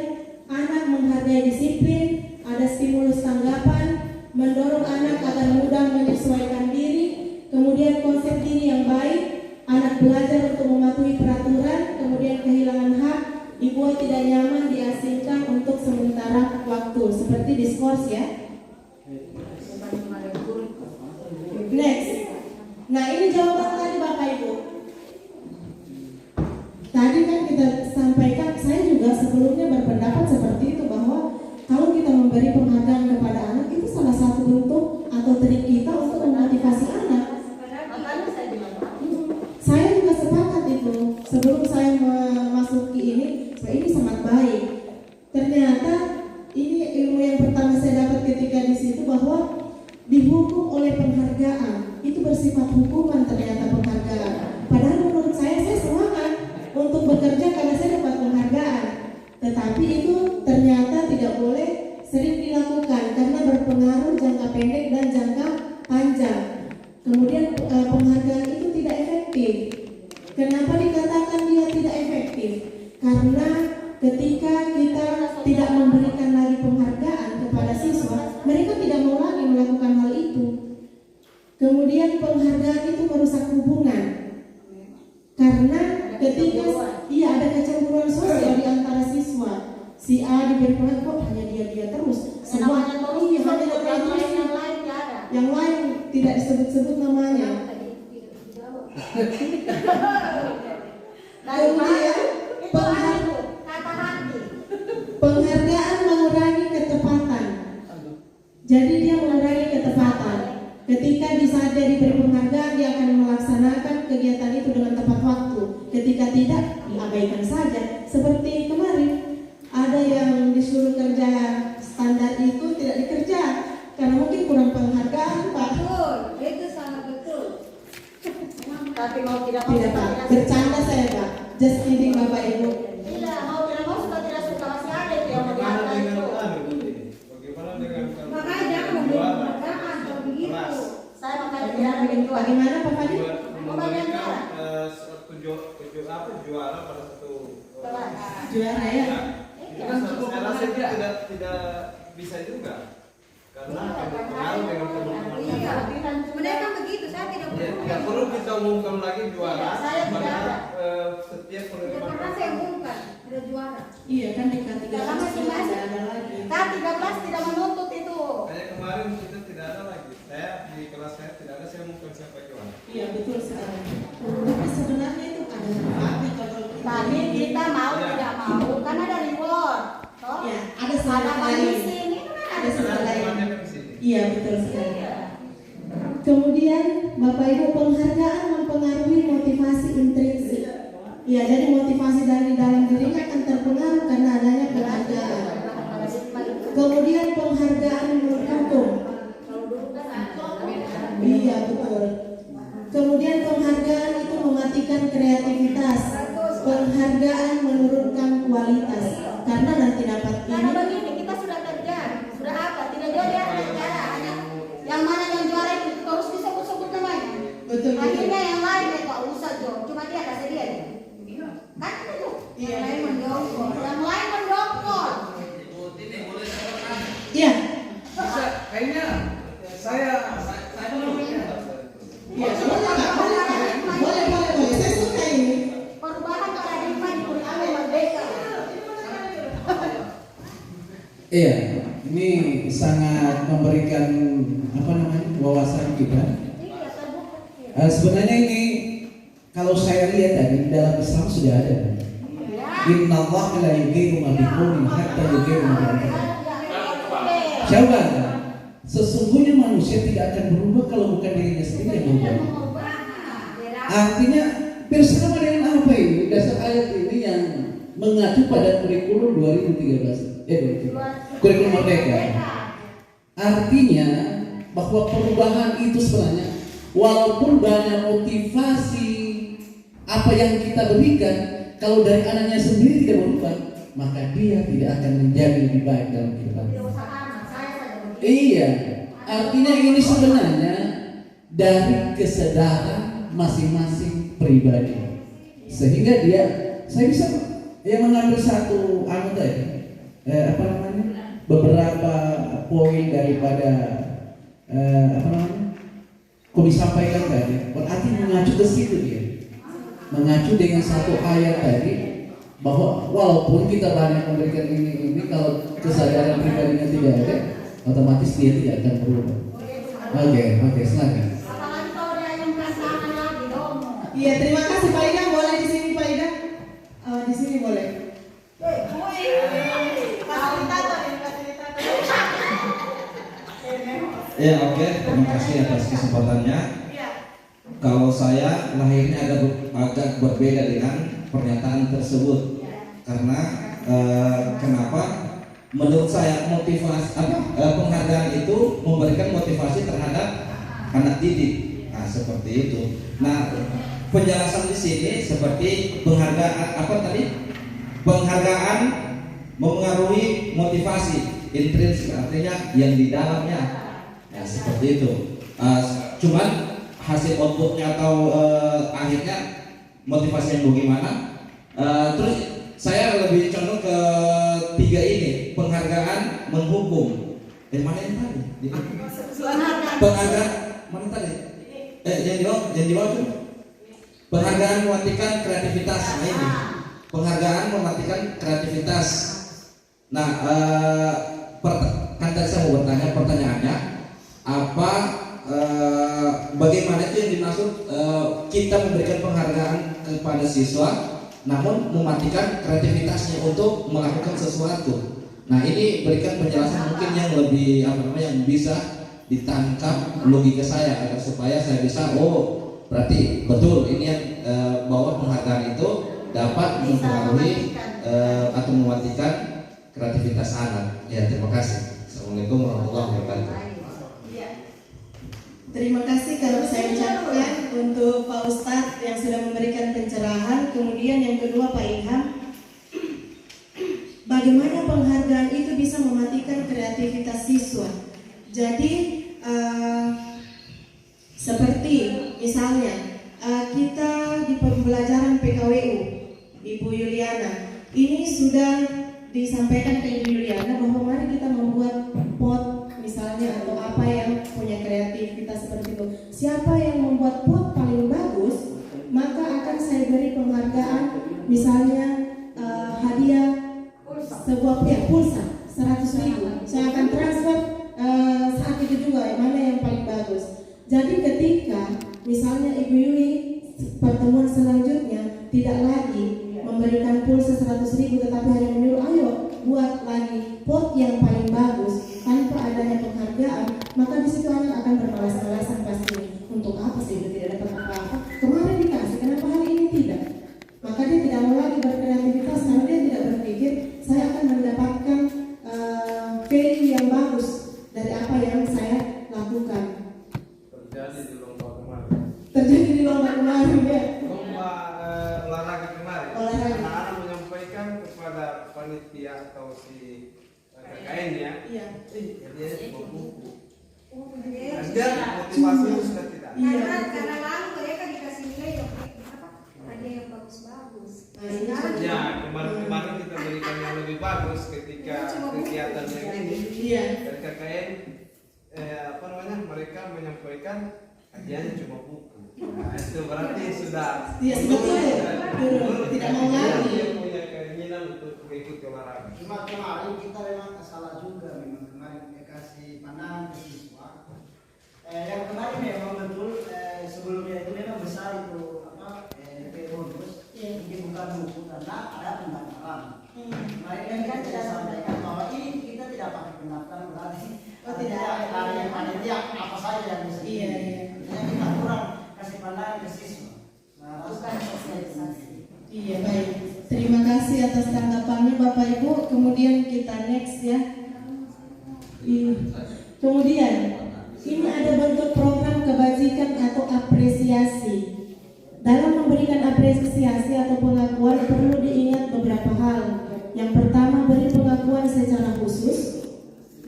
anak menghargai disiplin, ada stimulus tanggapan, mendorong anak agar mudah menyesuaikan diri. Kemudian konsep diri yang baik, anak belajar untuk mematuhi peraturan. Kemudian kehilangan hak, dibuat tidak nyaman, diasingkan untuk sementara waktu, seperti diskors ya. Next. Nah, ini jawaban tadi Bapak Ibu. Tadi kan kita sampaikan, saya juga sebelumnya berpendapat seperti itu, bahwa kalau kita memberi penghargaan kepada anak, itu salah satu bentuk atau trik kita untuk memotivasi anak. Saya juga sepakat itu. Sebelum saya memasuki ini sangat baik. Ternyata ini ilmu yang pertama saya dapat ketika di situ, bahwa dihukum oleh penghargaan itu bersifat hukuman. Ternyata penghargaan, padahal menurut saya semangat untuk bekerja karena saya dapat penghargaan, tetapi itu ternyata tidak boleh sering dilakukan karena berpengaruh jangka pendek dan jangka panjang. Kemudian penghargaan itu tidak efektif. Kenapa dikatakan dia tidak efektif? Karena ketika kita tidak memberikan lagi penghargaan kepada siswa, mereka tidak mau lagi melakukan hal itu. Kemudian penghargaan itu merusak hubungan. Karena ketika ada kecemburuan sosial di antara siswa, si A diberi penghargaan, kok hanya dia terus. Semua hanya terus. Yang lain tidak disebut-sebut namanya. Kemudian penghargaan mengurangi ketepatan. Jadi dia mengurangi ketepatan. Ketika di saat dia diberi penghargaan, dia akan melaksanakan kegiatan itu dengan tepat waktu. Ketika tidak, diabaikan saja. Seperti kemarin, ada yang disuruh kerja standar itu tidak dikerja karena mungkin kurang penghargaan, Pak. Betul, itu sangat betul. Tapi mau tidak Pak, bercanda saya, Pak. Just kidding, Bapak Ibu. Tidak, mau tidak mau suka tidak suka masih ada itu yang mau dihargai itu. Bagaimana dengan Makanya jangan memberi penghargaan kalau begitu. Saya makanya tidak begitu. Bagaimana, Pak Fadi? juara pada satu Juara ya? itu kan saya rasa itu tidak bisa juga karena akan berpengaruh dengan teman-teman. Iya, mereka begitu. Saya tidak Tidak perlu kita umumkan lagi juara. Saya tidak ada. Setiap Tidak penerimaan. pernah saya umumkan ada juara. Iya kan di K13 tidak ada lagi. K13 tidak menuntut itu. Kayak kemarin kita tidak ada lagi. Saya di kelas saya tidak ada, saya umumkan siapa juara. Iya betul sekali. Tapi sebenarnya itu ada manfaatnya kalau Tapi kita mau tidak mau kan ada reward. Toh? Ya, ada sebenarnya punishing ini kan ada ada sebenarnya. Temannya kan di sini. Iya betul sekali. Kemudian Bapak Ibu, penghargaan mempengaruhi motivasi intrinsik. Ya, jadi motivasi dari dalam dirinya akan terpengaruh karena adanya penghargaan. Kemudian penghargaan mendukung. Iya betul. Kemudian penghargaan itu mematikan kreativitas. Penghargaan menurunkan kualitas karena nanti dapat Karena ini. begini kita sudah kerja, sudah apa? Tidak jadi ada cara hanya yang mana yang juara itu harus disebut-sebut namanya. Betul. Akhirnya yang lain itu usah Jo, cuma dia kasih dia. Kan itu. Iya. Yang lain mendongkol, yang lain mendongkol. Iya. Kayaknya saya Iya. Boleh. Saya suka ini. Perubahan paradigma di kurikulum merdeka. Iya, ini sangat memberikan wawasan kita. Sebenarnya ini kalau saya lihat tadi di dalam Islam sudah ada. Innallaha la yughayyiru ma biqaumin hatta yughayyiru ma bi anfusihim. Coba, sesungguhnya manusia tidak akan berubah kalau bukan dirinya sendiri yang berubah. Artinya Bersama dengan apa ini? Dasar ayat ini yang mengacu pada kurikulum 2013. Kurikulum Merdeka. Artinya bahwa perubahan itu sebenarnya walaupun banyak motivasi apa yang kita berikan, kalau dari anaknya sendiri tidak berubah, maka dia tidak akan menjadi lebih baik dalam kehidupan. Iya, artinya ini sebenarnya dari kesadaran masing-masing pribadi, sehingga saya bisa mengambil satu beberapa poin daripada kami sampaikan tadi, berarti mengacu ke situ dia, mengacu dengan satu ayat tadi bahwa walaupun kita banyak memberikan ini, kalau kesadaran pribadinya tidak ada, otomatis dia tidak akan berubah. Oke, silakan. Iya, terima kasih Pak Ida. Boleh di sini Pak Ida? Di sini boleh. Ya, oke. Terima kasih atas kesempatannya. Kalau saya lahirnya agak berbeda dengan pernyataan tersebut, karena kenapa? Menurut saya motivasi penghargaan itu memberikan motivasi terhadap anak didik. Nah, seperti itu. Nah, penjelasan di sini seperti penghargaan Penghargaan mempengaruhi motivasi intrinsik, artinya yang di dalamnya. Ya, seperti itu. Cuman hasil outputnya atau akhirnya motivasi yang bagaimana? Terus saya lebih condong ke 3 ini, penghargaan menghukum. Mana yang tadi? Penghargaan mana tadi? Yang di bawah itu. Penghargaan mematikan kreativitas. Nah, ini penghargaan mematikan kreativitas. Nah, kan tadi saya mau bertanya, pertanyaannya apa? Bagaimana itu yang dimaksud kita memberikan penghargaan kepada siswa, namun mematikan kreativitasnya untuk melakukan sesuatu. Nah, ini berikan penjelasan mungkin yang lebih yang bisa ditangkap logika saya agar supaya saya bisa berarti betul ini yang bahwa penghargaan itu dapat mempengaruhi atau mematikan kreativitas anak. Ya, terima kasih. Assalamualaikum warahmatullahi wabarakatuh. Terima kasih kalau saya ucapkan untuk Pak Ustadz yang sudah memberikan pencerahan. Kemudian yang kedua Pak Ilham, bagaimana penghargaan itu bisa mematikan kreativitas siswa. Jadi seperti misalnya kita di pembelajaran PKWU, Ibu Yuliana, ini sudah disampaikan ke Ibu Yuliana bahwa mari kita membuat pot misalnya atau apa yang punya kreativitas seperti itu. Siapa yang membuat pot paling bagus, maka akan saya beri penghargaan, misalnya hadiah sebuah pulsa 100.000. Saya akan transfer saat itu juga mana yang paling bagus. Jadi ketika misalnya Ibu Yuli pertemuan selanjutnya tidak lagi memberikan pulsa 100.000 tetapi hanya menyuruh ayo buat lagi pot yang paling bagus tanpa adanya penghargaan, maka di situ anak akan bermalas-malasan pasti. Untuk apa sih dia tidak dapat apa-apa? Kemarin dikasih, kenapa hari ini tidak? Maka dia tidak mau lagi berkreativitas karena dia tidak berpikir saya akan mendapatkan value yang bagus dari apa yang saya lakukan. Terjadi di lomba kemarin Ya. Lomba olahraga kemarin. Anak-anak menyampaikan kepada panitia atau si KKN-nya, dia cuma buku. Dia motivasi itu sudah tidak. Karena lalu mereka dikasih nilai ada yang bagus-bagus. Ya, kemarin kita berikan yang lebih bagus ketika kegiatan yang ini. Dari KKN mereka menyampaikan hadiahnya cuma buku. Nah, itu berarti sudah tidak mau lagi. Dia punya keinginan untuk mengikuti olahraga. Cuma kemarin kita memang salah juga, memang kemarin kasih pandangan ke siswa. Yang kemarin memang betul sebelumnya itu memang besar itu bonus, ini bukan buku karena ada pendaftaran. Kemarin kan kita sampaikan bahwa ini kita tidak pakai pendaftaran berarti tidak ada yang panitia apa saja yang bisa. Kita kurang kasih pandangan ke siswa. Nah, Iya, baik. Terima kasih atas tanggapannya Bapak Ibu. Kemudian kita next ya. Kemudian ini ada bentuk program kebajikan atau apresiasi. Dalam memberikan apresiasi atau pengakuan perlu diingat beberapa hal. Yang pertama, beri pengakuan secara khusus,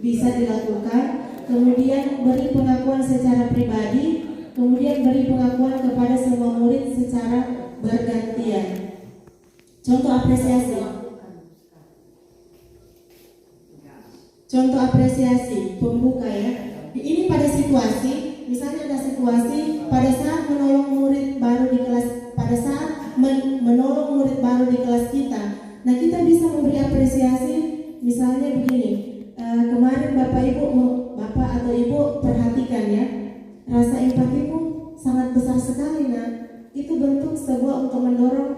bisa dilakukan. Kemudian beri pengakuan secara pribadi. Kemudian beri pengakuan kepada semua murid secara bergantian. Contoh apresiasi. Contoh apresiasi pembuka ya. Ini pada situasi, misalnya ada situasi pada saat menolong murid baru di kelas, pada saat menolong murid baru di kelas kita. Nah, kita bisa memberi apresiasi, misalnya begini. Kemarin Bapak atau Ibu perhatikan ya, rasa empatimu sangat besar sekali. Nah, itu bentuk sebuah untuk mendorong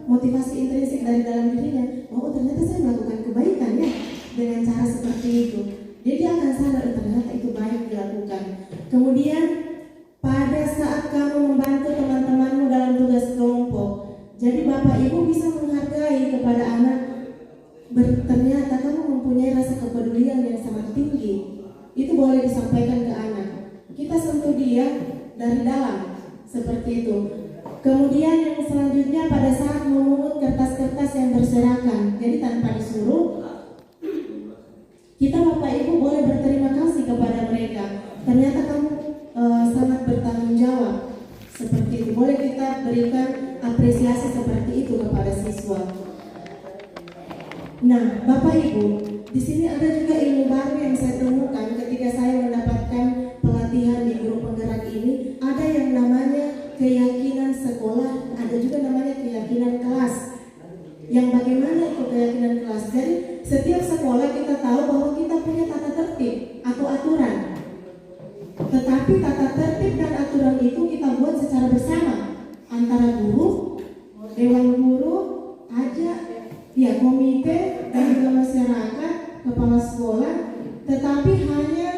motivasi intrinsik dari dalam dirinya. Oh, ternyata saya melakukan kebaikan ya dengan cara seperti itu. Jadi akan sadar ternyata itu baik dilakukan. Kemudian pada saat kamu membantu teman-temanmu dalam tugas kelompok, jadi Bapak Ibu bisa menghargai kepada anak. Ternyata kamu mempunyai rasa kepedulian yang sangat tinggi. Itu boleh disampaikan ke anak. Kita sentuh dia dari dalam seperti itu. Kemudian yang selanjutnya pada saat memungut kertas-kertas yang berserakan, jadi tanpa disuruh, kita Bapak Ibu boleh berterima kasih kepada mereka. Ternyata kamu sangat bertanggung jawab. Seperti itu. Boleh kita berikan apresiasi seperti itu kepada siswa. Nah, Bapak Ibu, di sini ada juga ilmu baru yang saya temukan ketika saya mendapatkan pelatihan di guru penggerak ini. Ada yang namanya keyakinan sekolah, ada juga namanya keyakinan kelas. Yang bagaimana itu keyakinan kelas? Jadi setiap sekolah kita tahu bahwa kita punya tata tertib atau aturan. Tetapi tata tertib dan aturan itu kita buat secara bersama antara guru, dewan guru, komite dan juga masyarakat, kepala sekolah. Tetapi hanya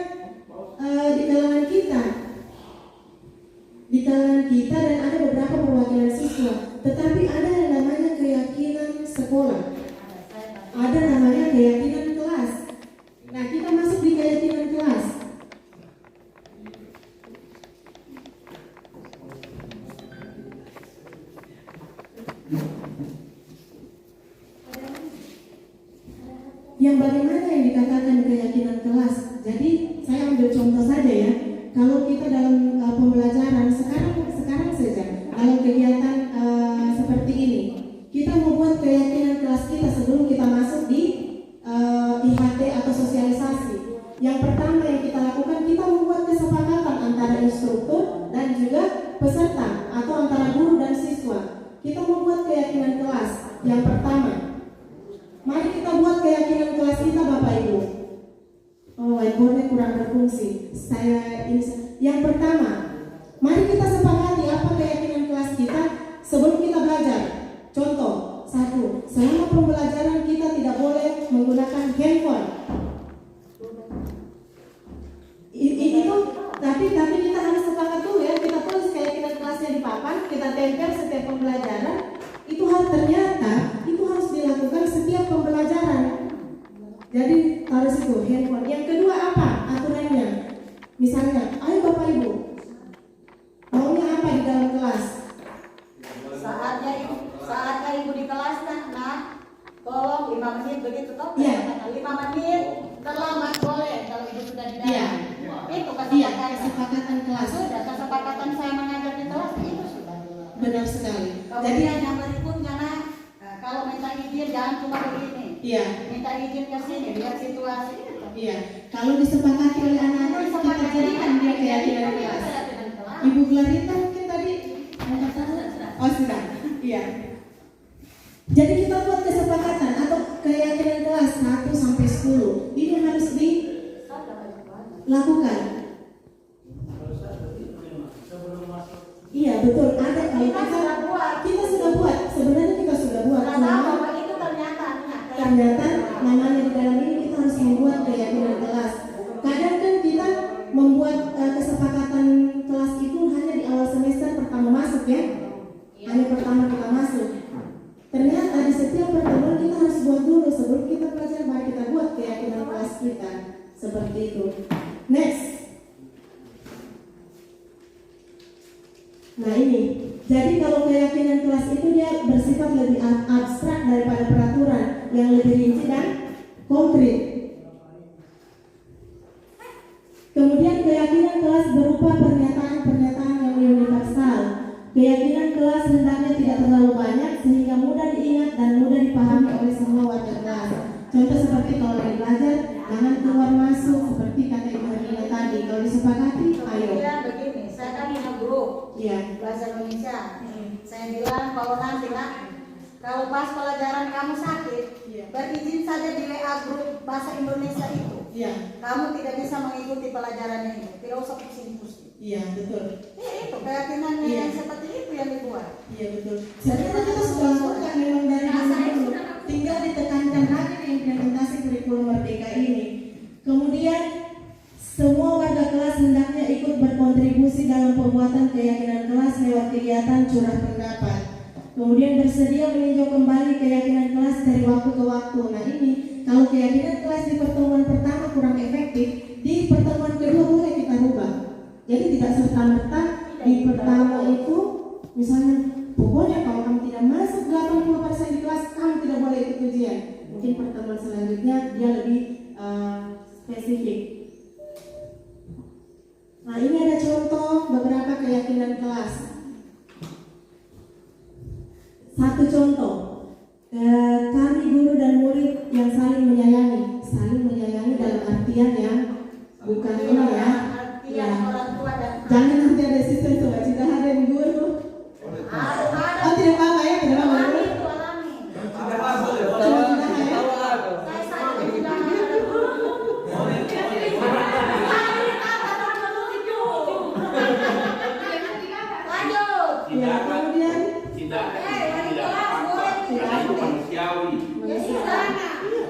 di kalangan kita dan ada beberapa perwakilan siswa. Tetapi ada yang namanya keyakinan sekolah, ada namanya keyakinan kelas. Nah, kita masuk di keyakinan kelas. Yang bagaimana yang dikatakan keyakinan kelas. Jadi saya ambil contoh saja ya. Kalau kita dalam pembelajaran sekarang saja dalam kegiatan seperti ini, kita membuat keyakinan kelas kita sebelum kita masuk di IHT atau sosialisasi. Yang pertama yang kita lakukan, kita membuat kesepakatan antara instruktur dan juga peserta atau antara guru dan siswa. Kita membuat keyakinan kelas. Yang pertama, mari kita buat keyakinan kelas kita, Bapak Ibu. Oh, whiteboardnya kurang berfungsi. Yang pertama, mari kita sepakati apa keyakinan kelas kita sebelum kita belajar. Contoh, 1. Selama pembelajaran kita tidak boleh menggunakan handphone. Itu, tapi kita harus sepakat dulu ya. Kita tulis keyakinan kelasnya di papan, kita tempel setiap pembelajaran. Itu ternyata itu harus dilakukan setiap pembelajaran. Jadi harus itu handphone. Yang kedua apa aturannya? Misalnya, ayo Bapak Ibu, maunya apa di dalam kelas? Saatnya ibu di kelas nah, tolong 5 menit begitu toh? Iya. 5 menit terlambat boleh kalau ibu sudah di dalam. Iya. Itu kesepakatan kelas. Sudah kesepakatan saya mengajar di kelas itu sudah. Benar sekali. Kemudian yang berikutnya kalau minta izin jangan cuma begini. Iya. Minta izin ke sini lihat situasi. Iya. Kalau disepakati oleh anak-anak kita jadikan dia keyakinan kelas. Ibu Clarita mungkin tadi oh sudah. Iya. Jadi kita buat kesepakatan atau keyakinan kelas 1 sampai 10. Ini harus dilakukan. Iya betul. Ada kita sudah buat. Sebenarnya kita sudah buat. Itu ternyata namanya di dalam ini kita harus membuat keyakinan kelas. Kadang kan kita membuat kesepakatan kelas itu hanya di awal semester pertama masuk ya. Hanya pertama kita masuk. seperti itu. Next. Nah ini, jadi kalau keyakinan kelas itu dia bersifat lebih abstrak daripada peraturan yang lebih rinci dan konkret. Kemudian keyakinan kelas berupa pernyataan-pernyataan yang universal. Keyakinan kelas hendaknya tidak terlalu banyak sehingga mudah diingat dan mudah dipahami oleh semua warga kelas. Contoh seperti kalau lagi belajar, jangan keluar masuk seperti kata Ibu Herlina tadi. Kalau disepakati, ayo. Begini, saya kan lima grup bahasa Indonesia. Saya bilang kalau nanti kalau pas pelajaran kamu sakit, berizin saja di WA grup bahasa Indonesia itu. Kamu tidak bisa mengikuti pelajarannya ini, tidak usah pusing-pusing. Iya, betul. Itu keyakinannya yang seperti itu yang dibuat. Iya, betul. Sebenarnya kita sudah lakukan memang dari dulu, tinggal ditekankan lagi di implementasi kurikulum Merdeka ini. Kemudian semua warga kelas hendaknya ikut berkontribusi dalam pembuatan keyakinan kelas lewat kegiatan curah pendapat. Kemudian bersedia meninjau kembali keyakinan kelas dari waktu ke waktu. Nah ini, kalau keyakinan kelas di pertemuan pertama kurang efektif, di pertemuan kedua boleh kita rubah. Jadi tidak serta-merta di pertama itu, misalnya pokoknya kalau kamu tidak masuk 80% di kelas, kamu tidak boleh ikut ujian. Mungkin pertemuan selanjutnya dia lebih spesifik. Nah ini ada contoh beberapa keyakinan kelas. Satu contoh, kami guru dan murid yang saling menyayangi dalam artian yang bukan ini ya. Jangan nanti ada sistem coba cita hari guru. Oh tidak apa ya, tidak apa.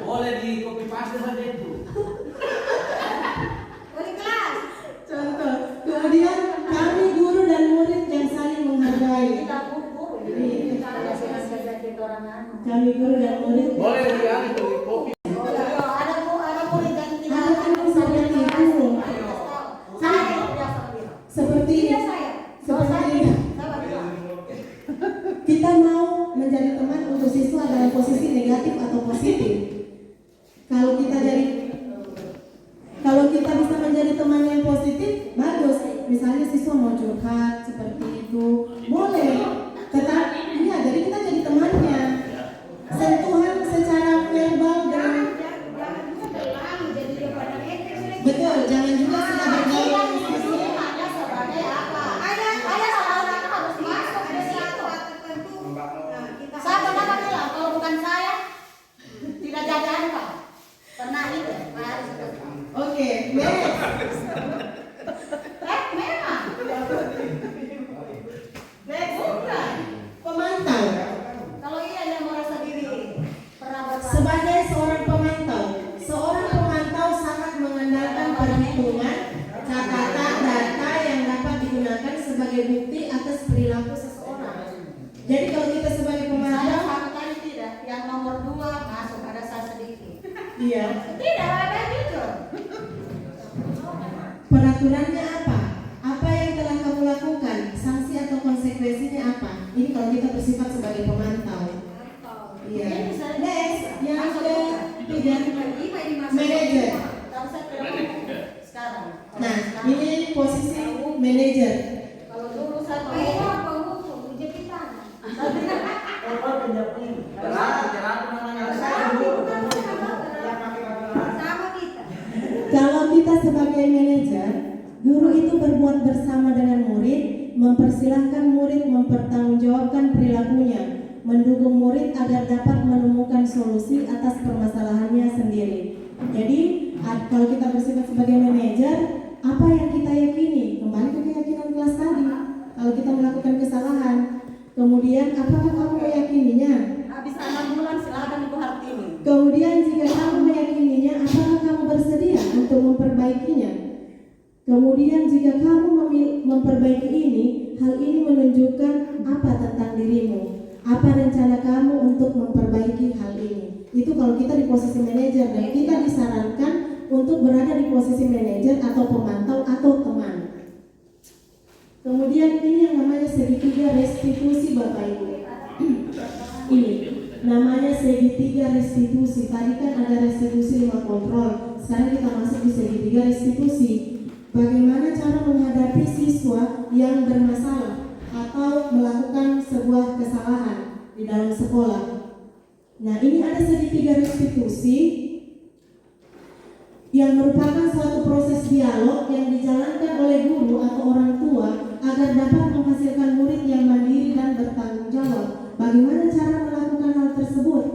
Boleh di copy paste saja itu. Contoh, kemudian kami guru dan murid yang saling menghargai. Kami guru dan murid. Boleh di copy. Ada murid yang tidak seperti itu. Seperti kita mau menjadi teman untuk siswa dalam posisi negatif atau positif. Kalau kita bisa menjadi teman yang positif, bagus. Misalnya siswa mau curhat seperti itu, boleh. Jadi kita jadi temannya. Sentuhan secara verbal dan betul, jangan juga sudah bergaul. Saya pernah bilang kalau bukan saya tidak jadi apa. Pernah itu. Oke, next. Memang. Next. Pemantau. Kalau iya yang merasa diri pernah berpantau. Sebagai seorang pemantau sangat mengandalkan perhitungan, catatan, data yang dapat digunakan sebagai bukti atas perilaku seseorang. Jadi kalau kita sebagai pemantau, satu kali tidak, yang nomor 2 masuk ada saya sedikit. Iya. Tidak ada jujur. Peraturannya apa? Apa yang telah kamu lakukan? Sanksi atau konsekuensinya apa? Ini kalau kita bersifat sebagai pemantau. Iya. Next, yang ketiga, manajer. Sekarang. Nah, ini posisi manajer. Kalau dulu saya penghukum, jepitan. Kalau kita sebagai manajer, guru itu berbuat bersama dengan murid, mempersilahkan murid mempertanggungjawabkan perilakunya, mendukung murid agar dapat menemukan solusi atas permasalahannya sendiri. Jadi, kalau kita bersifat sebagai manajer, apa yang kita yakini? Kembali ke keyakinan kelas tadi. Kalau kita melakukan kesalahan, kemudian apakah kamu meyakininya? Habis 6 bulan silakan Ibu Hartini. Kemudian jika kamu meyakininya, apakah kamu bersedia untuk memperbaikinya? Kemudian jika kamu memperbaiki ini, hal ini menunjukkan apa tentang dirimu? Apa rencana kamu untuk memperbaiki hal ini? Itu kalau kita di posisi manajer dan kita disarankan untuk berada di posisi manajer atau pemantau atau teman. Kemudian ini yang namanya segitiga restitusi Bapak Ibu. Ini namanya segitiga restitusi. Tadi kan ada restitusi 5 kontrol. Sekarang kita masuk di segitiga restitusi. Bagaimana cara menghadapi siswa yang bermasalah atau melakukan sebuah kesalahan di dalam sekolah. Nah, ini ada segitiga restitusi yang merupakan suatu proses dialog yang dijalankan oleh guru atau orang tua agar dapat menghasilkan murid yang mandiri dan bertanggung jawab. Bagaimana cara melakukan hal tersebut?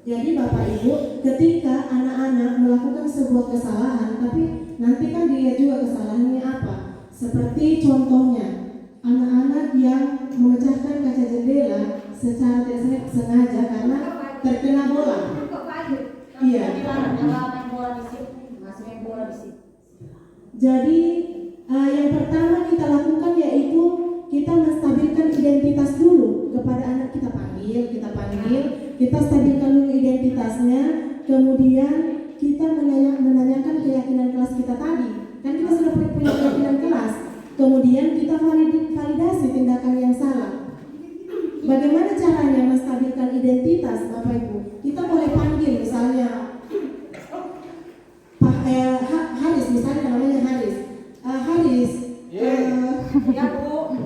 Jadi Bapak Ibu, ketika anak-anak melakukan sebuah kesalahan, tapi nanti kan dilihat juga kesalahannya apa. Seperti contohnya, anak-anak yang memecahkan kaca jendela secara tidak sengaja karena terkena bola. Iya. Jadi yang pertama kita lakukan yaitu kita menstabilkan identitas dulu kepada anak. Kita panggil, kita stabilkan dulu identitasnya, kemudian kita menanyakan keyakinan kelas kita tadi. Kan kita sudah punya keyakinan kelas. Kemudian kita validasi tindakan yang salah. Bagaimana caranya menstabilkan identitas Bapak Ibu? Kita boleh panggil misalnya Pak Haris, misalnya namanya Haris. Haris, Ya Bu.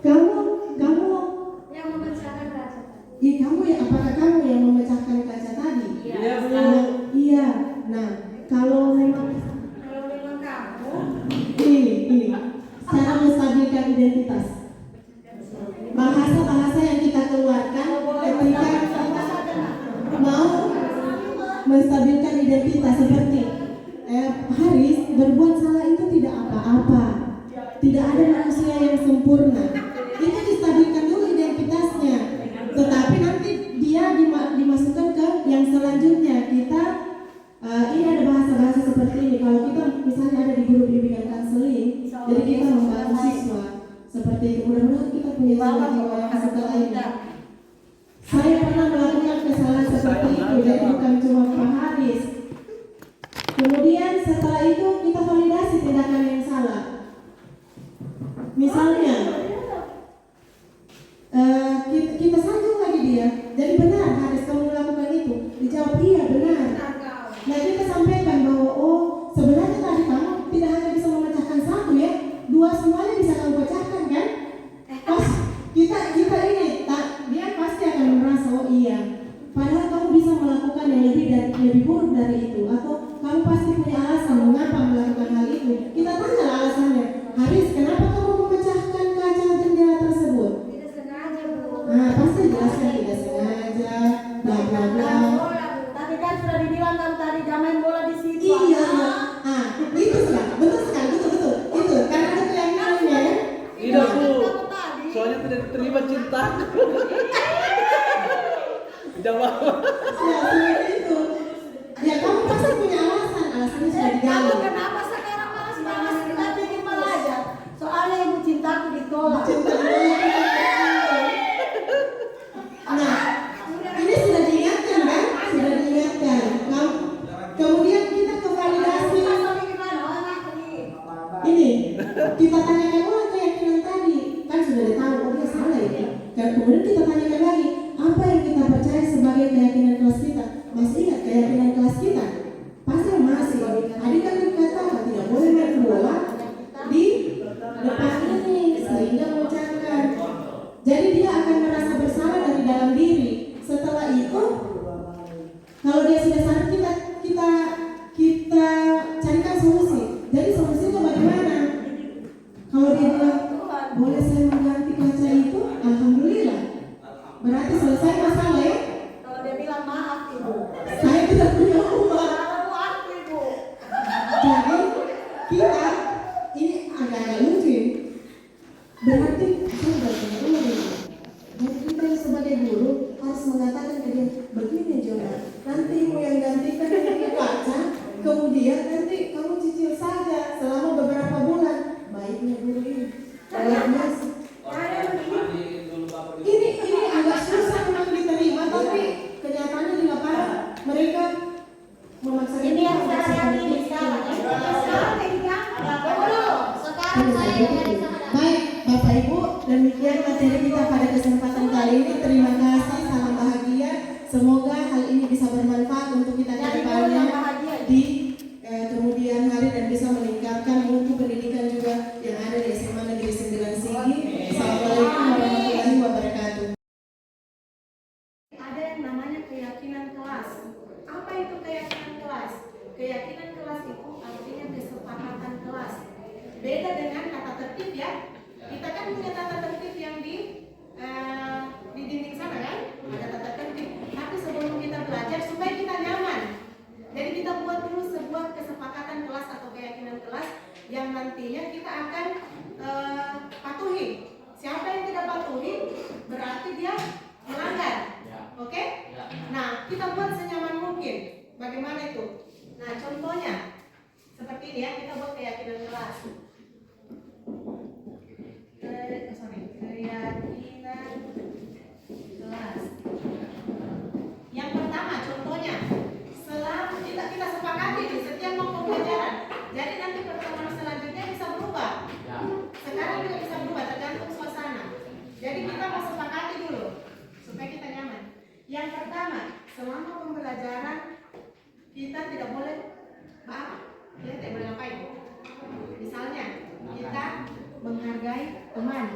kamu Yang memecahkan kaca. Iya, apakah kamu yang memecahkan kaca tadi? Iya, Bu. Iya. Nah, kalau memang kamu. Ini cara menstabilkan identitas. Bahasa-bahasa yang kita keluarkan ketika kita mau menstabilkan identitas seperti Haris berbuat salah itu tidak apa-apa. Tidak ada manusia yang sempurna. Itu distabilkan dulu identitasnya. Tetapi nanti dia dimasukkan ke yang selanjutnya. Kita ini ada bahasa-bahasa seperti ini. Kalau kita misalnya ada di guru bimbingan konseling, jadi kita membantu siswa seperti itu. Mudah-mudahan kita punya jiwa-jiwa yang seperti ini. Saya pernah melakukan kesalahan seperti itu, jadi bukan cuma Pak Haris. Kemudian setelah itu kita validasi tindakan yang salah. Misalnya kita sanjung lagi dia, jadi benar Haris kamu melakukan itu? Dijawab iya benar. Nah kita sampaikan bahwa sebenarnya tadi kamu tidak hanya bisa memecahkan satu ya, 2 semuanya bisa kamu pecahkan kan? Pas kita ini dia pasti akan merasa iya. Padahal kamu bisa melakukan yang lebih buruk dari itu, atau kamu pasti punya alasan mengapa melakukan hal itu. Kita tanya alasannya. Haris, kenapa kamu memecahkan kaca jendela tersebut? Tidak sengaja, Bu. Nah, pasti jelaskan tidak sengaja, bla bla bla. Tadi kan sudah dibilang kamu tadi jangan main bola di situ. Iya. Itu sudah betul sekali, betul. Itu karena ada keyakinannya ya. Tidak Bu, soalnya tidak terlibat cinta. Jawab. Ya, seperti itu. Ya, kamu pasti punya alasannya sudah digali. Kamu kenapa sekarang malas kita bikin malah aja? Soalnya ibu cintaku ditolak. Nah, ini sudah diingatkan kan? Sudah diingatkan. Kemudian kita ke validasi. Ini kita tanyakan ulang keyakinan tadi. Kan sudah tahu dia salah ini. Dan kemudian kita tanyakan lagi, apa yang kita percaya sebagai keyakinan kelas kita? Masih ingat keyakinan kelas kita? Pasti masih. Tadi kan dikatakan tidak boleh main bola di depan ini sehingga memecahkan. Jadi dia akan merasa bersalah dari dalam diri. Setelah itu, kalau dia sudah sadar, kita carikan solusi. Jadi solusinya bagaimana? Kalau dia bilang boleh saya mengganti kaca itu, alhamdulillah. Berarti selesai masalah ya. Kalau dia bilang maaf ibu, Saya tidak punya uang. maaf ibu. Jadi kita ini agak-agak lucu. Berarti saya bertanya ulang ini. Dan kita sebagai guru harus mengatakan ke dia begini Jona. Nanti ibu yang gantikan ini kaca, kemudian nanti kamu cicil saja selama beberapa bulan. Baiknya guru ini. Baiknya ini agak susah memang diterima, tapi kenyataannya di lapangan mereka demikian materi kita pada kesempatan kali ini. Terima kasih, salam bahagia. Semoga hal ini bisa bermanfaat untuk kita ke depannya di kemudian hari dan bisa meningkatkan mutu pendidikan juga yang ada di SMA Negeri 9 Sigi. Assalamualaikum warahmatullahi wabarakatuh. Ada yang namanya keyakinan kelas. Apa itu keyakinan kelas? Keyakinan kelas itu artinya kesepakatan kelas. Beda dengan tata tertib ya. Kita kan punya tata tertib yang di dinding sana kan? Ada tata tertib. Tapi sebelum kita belajar supaya kita nyaman. Jadi kita buat dulu sebuah kesepakatan kelas atau keyakinan kelas yang nantinya kita akan patuhi. Siapa yang tidak patuhi berarti dia melanggar. Oke? Nah, kita buat senyaman mungkin. Bagaimana itu? Nah, contohnya seperti ini ya, kita buat keyakinan kelas. Keyakinan kelas. Yang pertama, contohnya, selama kita sepakati di setiap mau pembelajaran. Jadi nanti pertemuan selanjutnya bisa berubah. Sekarang juga bisa berubah tergantung suasana. Jadi kita mau sepakati dulu supaya kita nyaman. Yang pertama, selama pembelajaran kita tidak boleh kita tidak boleh ngapain. Misalnya kita menghargai teman.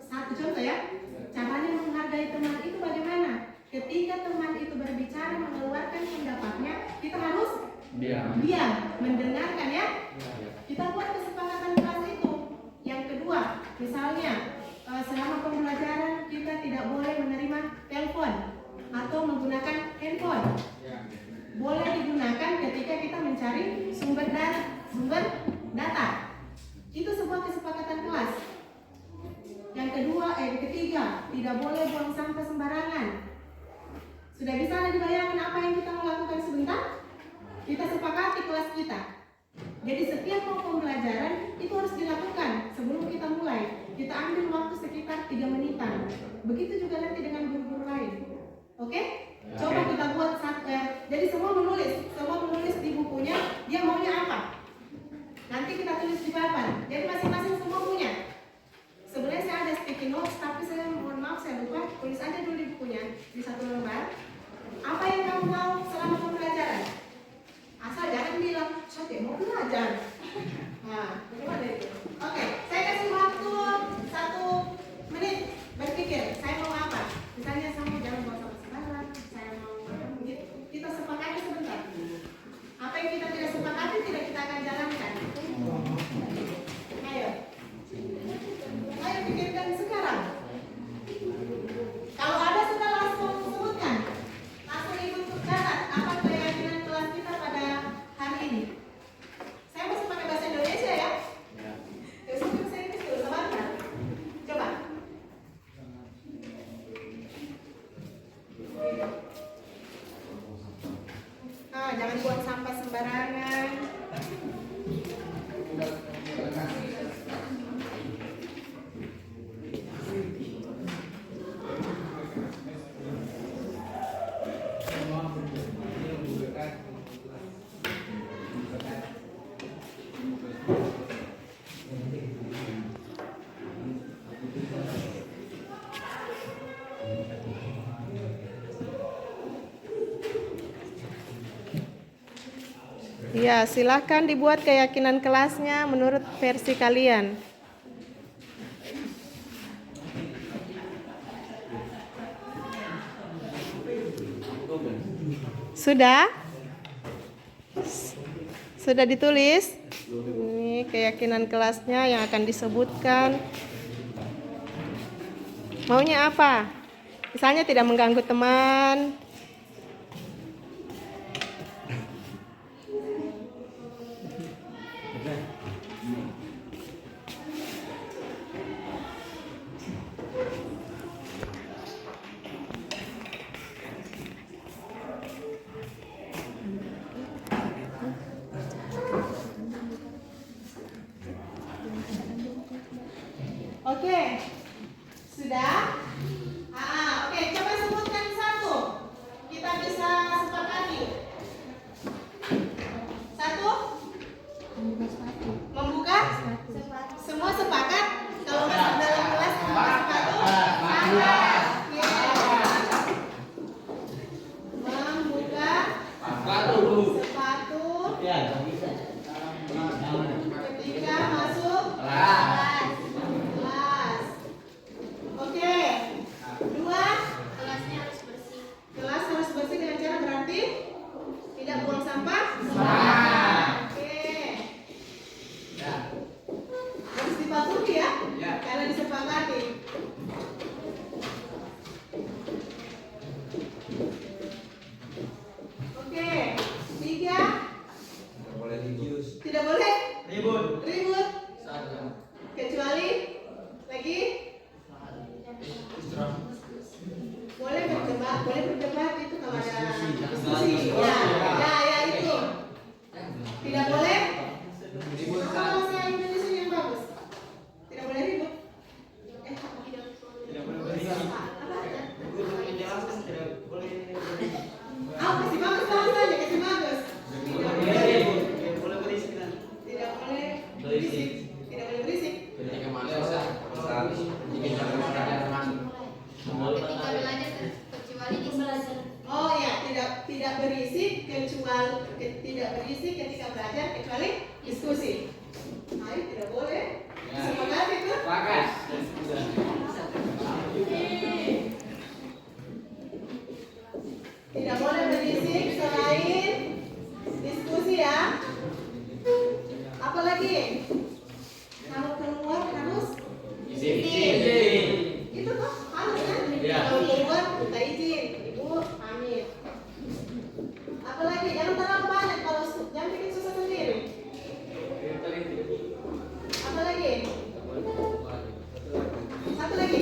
Satu contoh ya, caranya menghargai teman itu bagaimana? Ketika teman itu berbicara mengeluarkan pendapatnya, kita harus diam, mendengarkan ya. Kita buat kesepakatan kelas itu. Yang kedua, misalnya selama pembelajaran kita tidak boleh menerima telepon atau menggunakan handphone. Boleh digunakan ketika kita mencari sumber data. Itu sebuah kesepakatan kelas. Yang ketiga, tidak boleh buang sampah sembarangan. Sudah bisa dibayangkan apa yang kita mau lakukan sebentar? Kita sepakati kelas kita. Jadi setiap mau pembelajaran itu harus dilakukan sebelum kita mulai. Kita ambil waktu sekitar 3 menitan. Begitu juga nanti dengan guru-guru lain. Oke? Coba kita buat jadi semua menulis di bukunya dia maunya apa. Nanti kita tulis di papan. Jadi masing-masing semua punya. Sebenarnya saya ada sticky notes, tapi saya mohon maaf saya lupa. Tulis aja dulu di bukunya di 1 lembar. Apa yang kamu mau selama pembelajaran? Asal jangan bilang saya tidak mau belajar. Nah, bagaimana itu? Oke, saya kasih waktu 1 menit berpikir. Saya mau apa? Misalnya saya mau jalan bawa sama sembarang. Saya mau begitu. Kita sepakati sebentar. Apa yang kita tidak sepakati tidak kita akan jalankan. Ayo pikirkan sekarang. Kalau ada sudah langsung sebutkan. Langsung ikut catat apa keyakinan kelas kita pada hari ini. Saya masih pakai bahasa Indonesia ya. Ya sudah bahasa Inggris dulu sebentar. Coba. Jangan buang sampah sembarangan. Ya, silahkan dibuat keyakinan kelasnya menurut versi kalian. Sudah? Sudah ditulis? Ini keyakinan kelasnya yang akan disebutkan. Maunya apa? Misalnya tidak mengganggu teman. Oke, sudah? Oke, coba sebutkan satu. Kita bisa sepakati. Satu? Membuka? Semua sepakat? Kalau nggak Membuka sepatu ketika masuk kelas. Oke. 2, kelas harus bersih dengan cara berarti tidak buang sampah. Oke. Harus dipatuhi ya, karena disepakati. Oke. 3, tidak boleh ribut. Kecuali lagi boleh berdebat itu kalau ada diskusi. Ya itu. Tidak boleh. Apa bahasa Indonesia yang bagus? Tidak boleh ribut. Kasih bagus bahasanya, kasih bagus. Tidak boleh berisik. Tidak boleh berisik. Oh ya, tidak berisik ketika belajar kecuali diskusi. Ayo, tidak boleh. Sepakat itu? Tidak boleh berisik selain diskusi ya. Apalagi? Kalau keluar harus izin. Itu kok harus kan? Kalau keluar minta izin, ibu pamit. Apalagi? Jangan terlalu banyak, kalau jangan bikin susah sendiri. Apalagi? Satu lagi.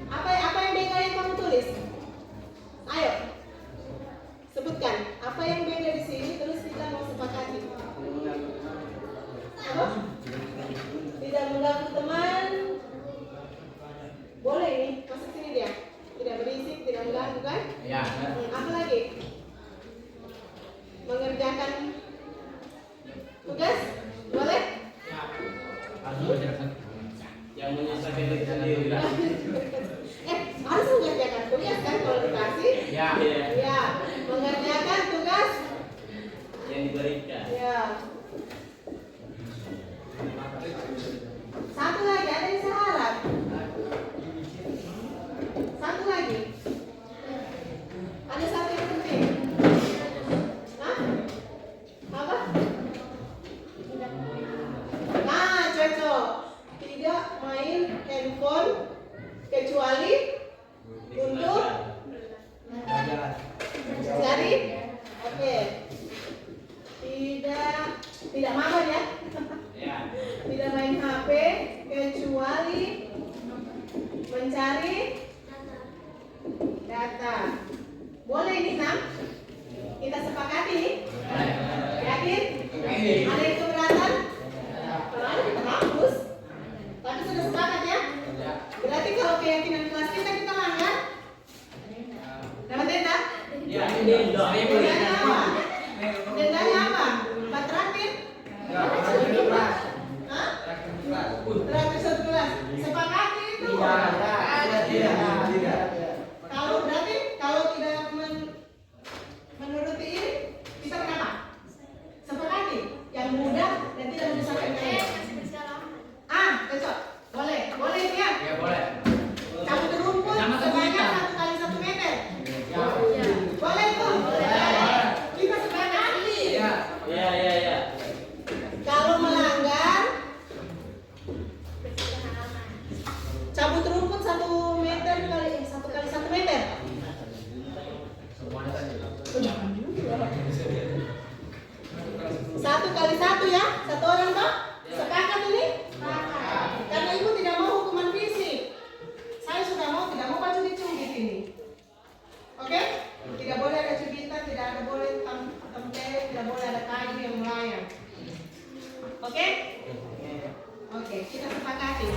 Apa yang beda yang kamu tulis? Ayo, sebutkan apa yang beda di sini, terus kita mau sepakati. Apa? Tidak mengganggu teman. Boleh ini, masuk sini dia. Tidak berisik, tidak mengganggu kan? Ya. Apa lagi? Mengerjakan tugas? Boleh? Yang menyelesaikan diri sendiri. Harus mengerjakan tugas kan kalau dikasih? Ya. Mengerjakan tugas Yang diberikan. ya. Satu lagi, ada yang saya harap. Satu lagi. Ada satu yang penting. Hah? Apa? Nah, cocok. Tidak main handphone kecuali untuk cari. Oke. Tidak mabar ya. Tidak main HP kecuali mencari data. Boleh ini 6? Kita sepakati? Yakin? Ada yang keberatan? Kalau ada kita hapus. Tapi sudah sepakat ya? Berarti kalau keyakinan kelas kita langgar? Dapat denda? Dendanya apa? Dendanya apa? 400? Hah? 111. Sepakati itu? Kalau berarti kalau tidak menuruti ini, kita kenapa? Sepakati yang mudah dan tidak menyusahkan kalian. Cocok. Boleh ini ya? Ya boleh. Cabut rumput sebanyak 1 kali 1 meter. Boleh tuh? Kita sepakati. Ya. Kalau melanggar, cabut rumput 1 meter kali 1 kali 1 meter. 1 kali 1 ya, 1 orang toh? Sepakat ini? Karena ibu tidak mau hukuman fisik. Saya sudah mau, tidak mau cubit-cubit ini. Oke? Tidak boleh ada cubitan, tidak ada boleh tempel, tidak boleh ada kayu yang melayang. Oke? Oke, kita sepakati.